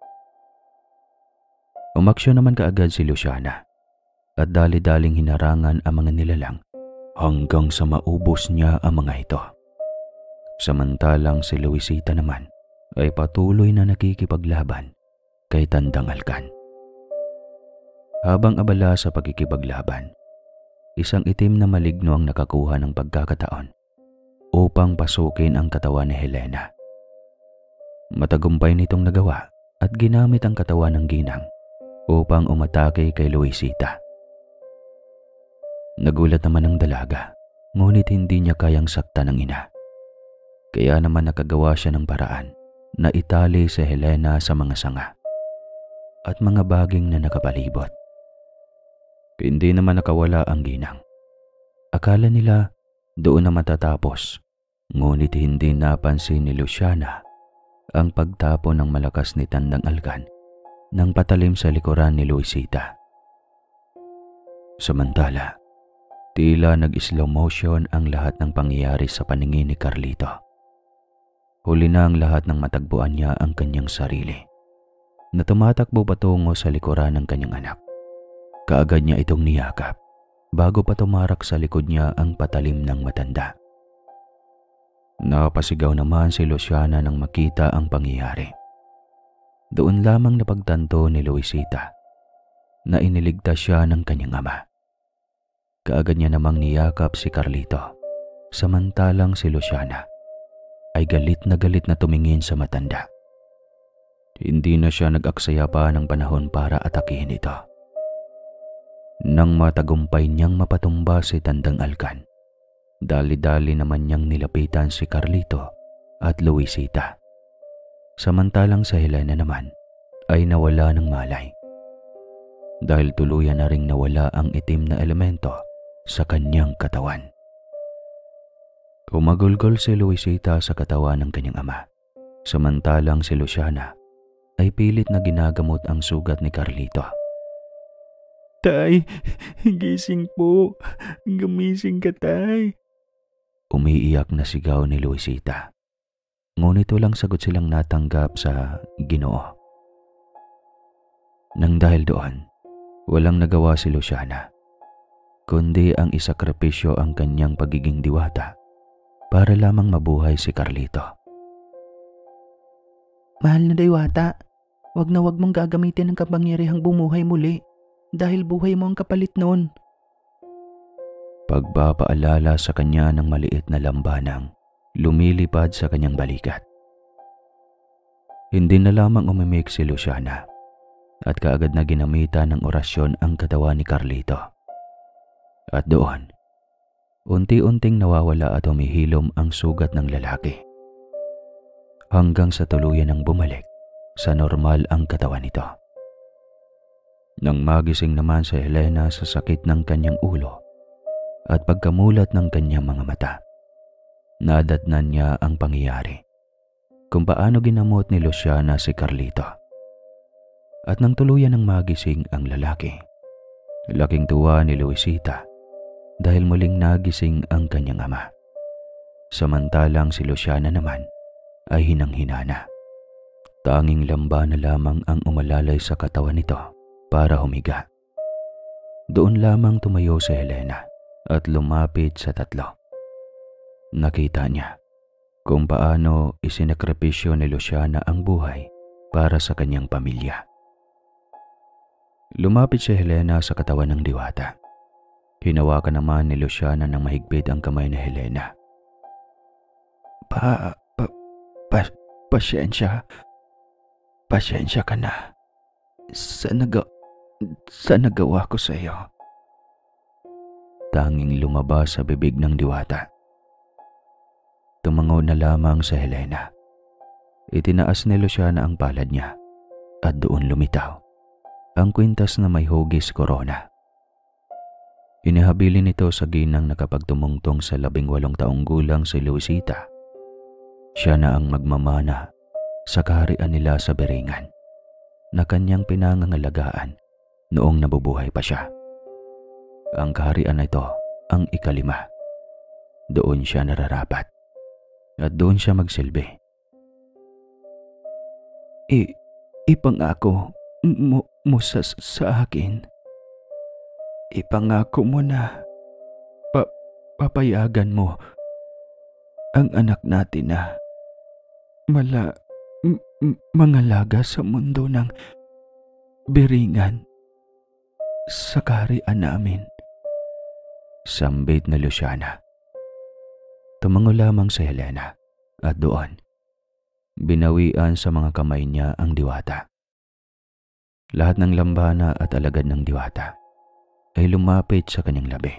Speaker 1: Umaksyon naman kaagad si Luciana at dali-daling hinarangan ang mga nilalang hanggang sa maubos niya ang mga ito. Samantalang si Luisita naman ay patuloy na nakikipaglaban kay Tandang Alkan. Habang abala sa pagkikipaglaban, isang itim na maligno ang nakakuha ng pagkakataon upang pasukin ang katawan ni Helena. Matagumpay nitong nagawa at ginamit ang katawan ng ginang upang umatake kay Luisita. Nagulat naman ang dalaga, ngunit hindi niya kayang saktan ng ina. Kaya naman nakagawa siya ng paraan na itali si Helena sa mga sanga at mga baging na nakapalibot. Hindi naman nakawala ang ginang. Akala nila doon na matatapos, ngunit hindi napansin ni Luciana ang pagtapo ng malakas ni Tandang Alkan nang patalim sa likuran ni Luisita. Samantala, tila nag-slow motion ang lahat ng pangyayari sa paningin ni Carlito. Huli na ang lahat ng matagpuan niya ang kanyang sarili na tumatakbo patungo sa likuran ng kanyang anak. Kaagad niya itong niyakap bago pa tumarak sa likod niya ang patalim ng matanda. Napasigaw naman si Luciana nang makita ang pangyayari. Doon lamang napagtanto ni Luisita na iniligtas siya ng kanyang ama. Kaagad niya namang niyakap si Carlito, samantalang si Luciana ay galit na tumingin sa matanda. Hindi na siya nag-aksaya pa ng panahon para atakihin ito. Nang matagumpay niyang mapatumba si Tandang Alkan, dali-dali naman niyang nilapitan si Carlito at Luisita. Samantalang sa Helena naman ay nawala ng malay dahil tuluyan na ring nawala ang itim na elemento sa kanyang katawan. Umagulgol si Luisita sa katawan ng kanyang ama, samantalang si Luciana ay pilit na ginagamot ang sugat ni Carlito.
Speaker 2: Tay, gising po. Gumising ka, tay.
Speaker 1: Umiiyak na sigaw ni Luisita. Ngunit walang sagot silang natanggap sa Ginoo. Nang dahil doon, walang nagawa si Luciana, kundi ang isakripisyo ang kanyang pagiging diwata para lamang mabuhay si Carlito.
Speaker 4: Mahal na diwata, wag na wag mong gagamitin ang kapangyarihang bumuhay muli dahil buhay mo ang kapalit noon.
Speaker 1: Pagpapaalala sa kanya ng maliit na lambanang lumilipad sa kanyang balikat. Hindi na lamang umimik si Luciana at kaagad na ginamitan ng orasyon ang katawan ni Carlito. At doon, unti-unting nawawala at humihilom ang sugat ng lalaki hanggang sa tuluyan ng bumalik sa normal ang katawan nito. Nang magising naman si Helena sa sakit ng kanyang ulo at pagkamulat ng kanyang mga mata, nadatnan niya ang pangyayari kung paano ginamot ni Luciana si Carlito. At nang tuluyan ng magising ang lalaki, laking tuwa ni Luisita dahil muling nagising ang kanyang ama. Samantalang si Luciana naman ay hinang-hina na. Tanging lamba na lamang ang umalalay sa katawan nito para humiga. Doon lamang tumayo si Helena at lumapit sa tatlo. Nakita niya kung paano isinakripisyo ni Luciana ang buhay para sa kanyang pamilya. Lumapit si Helena sa katawan ng diwata. Hinawakan naman ni Luciana ng mahigpit ang kamay ni Helena.
Speaker 2: Pasensya. Pasensya ka na. Sa nagawa ko sa iyo.
Speaker 1: Tanging lumabas sa bibig ng diwata. Tumango na lamang sa Helena. Itinaas ni Luciana ang palad niya at doon lumitaw ang kwintas na may hugis korona. Inihabilin nito sa ginang nakapagtumungtong sa 18 taong gulang si Luisita. Siya na ang magmamana sa kaharian nila sa Beringan na kanyang pinangangalagaan noong nabubuhay pa siya. Ang kaharian na ito ang 5. Doon siya nararapat at doon siya magsilbi.
Speaker 2: Ipangako mo sa akin. Ipangako mo na papayagan mo ang anak natin na mangalaga sa mundo ng Beringan sa kaharian namin.
Speaker 1: Sambit na Luciana. Tumango lamang si Helena at doon binawian sa mga kamay niya ang diwata. Lahat ng lambana at alagad ng diwata ay lumapit sa kanyang labi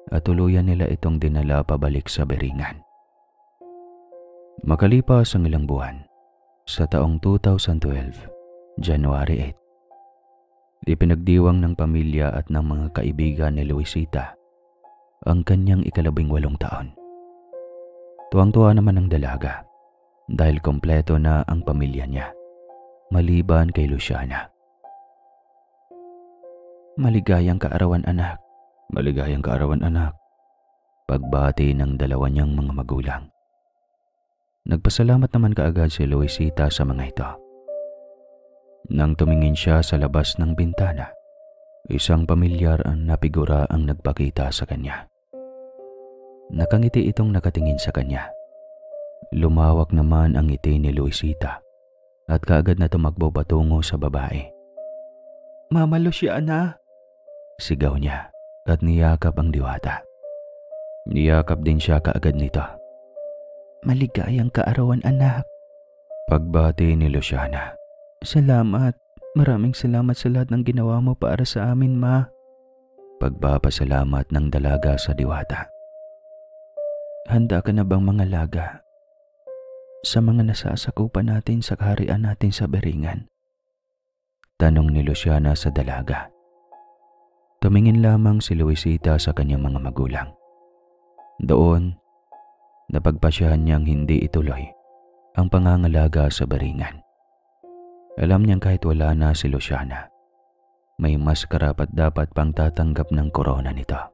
Speaker 1: at tuluyan nila itong dinala pabalik sa Beringan. Makalipas ang ilang buwan, sa taong 2012, January 8, ipinagdiwang ng pamilya at ng mga kaibigan ni Luisita ang kanyang 18 taon. Tuwang-tuwa naman ang dalaga dahil kompleto na ang pamilya niya, maliban kay Luciana.
Speaker 2: Maligayang kaarawan, anak.
Speaker 1: Maligayang kaarawan, anak. Pagbati ng dalawa niyang mga magulang. Nagpasalamat naman kaagad si Luisita sa mga ito. Nang tumingin siya sa labas ng bintana, isang pamilyar na figura ang nagpakita sa kanya. Nakangiti itong nakatingin sa kanya. Lumawak naman ang ngiti ni Luisita at kaagad na tumakbo patungo sa babae.
Speaker 2: Mama Luciana!
Speaker 1: Sigaw niya at niyakap ang diwata. Niyakap din siya kaagad nito.
Speaker 2: Maligayang kaarawan, anak.
Speaker 1: Pagbati ni Luciana.
Speaker 2: Salamat. Maraming salamat sa lahat ng ginawa mo para sa amin, ma.
Speaker 1: Pagpapasalamat ng dalaga sa diwata.
Speaker 2: Handa ka na bang mangalaga sa mga nasasakupan natin sa kaharian natin sa Beringan?
Speaker 1: Tanong ni Luciana sa dalaga. Tumingin lamang si Luisita sa kanyang mga magulang. Doon, napagpasyahan niyang hindi ituloy ang pangangalaga sa Beringan. Alam niyang kahit wala na si Luciana, may mas karapat-dapat pang tatanggap ng korona nito.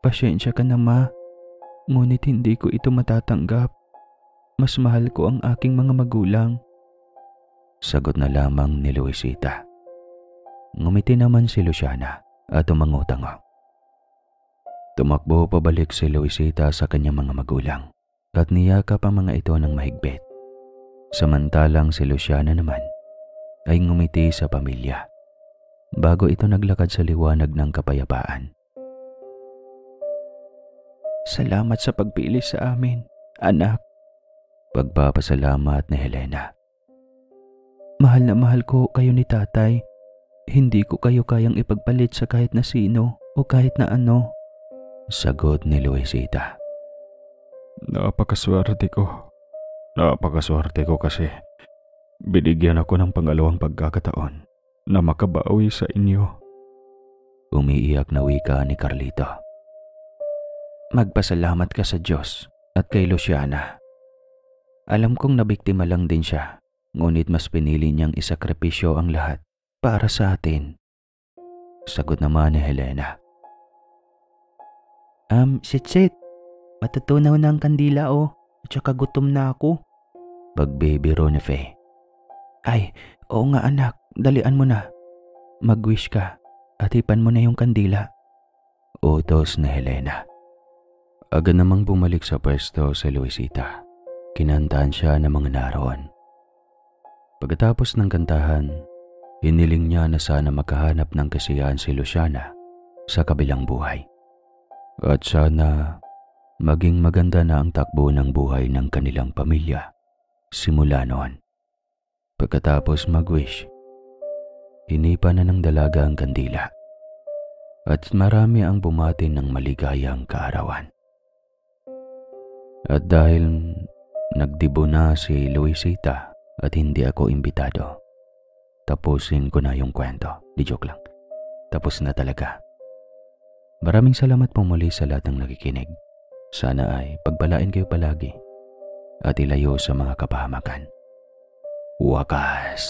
Speaker 2: Pasensya ka na, ma. Ngunit hindi ko ito matatanggap. Mas mahal ko ang aking mga magulang.
Speaker 1: Sagot na lamang ni Luisita. Ngumiti naman si Luciana at tumango-tango. Tumakbo pabalik si Luisita sa kanyang mga magulang at niyakap ang mga ito ng mahigpit. Samantalang si Luciana naman ay ngumiti sa pamilya bago ito naglakad sa liwanag ng kapayapaan.
Speaker 2: Salamat sa pagpili sa amin, anak.
Speaker 1: Pagpapasalamat ni Helena.
Speaker 2: Mahal na mahal ko kayo ni tatay. Hindi ko kayo kayang ipagpalit sa kahit na sino o kahit na ano.
Speaker 1: Sagot ni Luisita.
Speaker 3: Napakaswerte ko. Napakaswerte ko kasi binigyan ako ng pangalawang pagkakataon na makabawi sa inyo.
Speaker 1: Umiiyak na wika ni Carlito.
Speaker 2: Magpasalamat ka sa Diyos at kay Luciana. Alam kong nabiktima lang din siya, ngunit mas pinili niyang isakripisyo ang lahat para sa atin.
Speaker 1: Sagot naman ni Helena.
Speaker 2: Sitsit, matutunaw na ang kandila at saka gutom na ako.
Speaker 1: Pagbibiro ni Faye.
Speaker 2: Ay, oo nga anak, dalian mo na. Mag-wish ka at hipan mo na yung kandila.
Speaker 1: Utos ni Helena. Agad namang bumalik sa pwesto si Luisita. Kinantahan siya ng mga naroon. Pagkatapos ng kantahan, Hiniling niya na sana makahanap ng kasiyahan si Luciana sa kabilang buhay. At sana maging maganda na ang takbo ng buhay ng kanilang pamilya simula noon. Pagkatapos mag-wish, hinipa na ng dalaga ang kandila at marami ang bumati ng maligayang kaarawan. At dahil nagdibo na si Luisita at hindi ako imbitado, tapusin ko na yung kwento. Di joke lang. Tapos na talaga. Maraming salamat po muli sa lahat ng nakikinig. Sana ay pagbalain kayo palagi at ilayo sa mga kapahamakan. Wakas.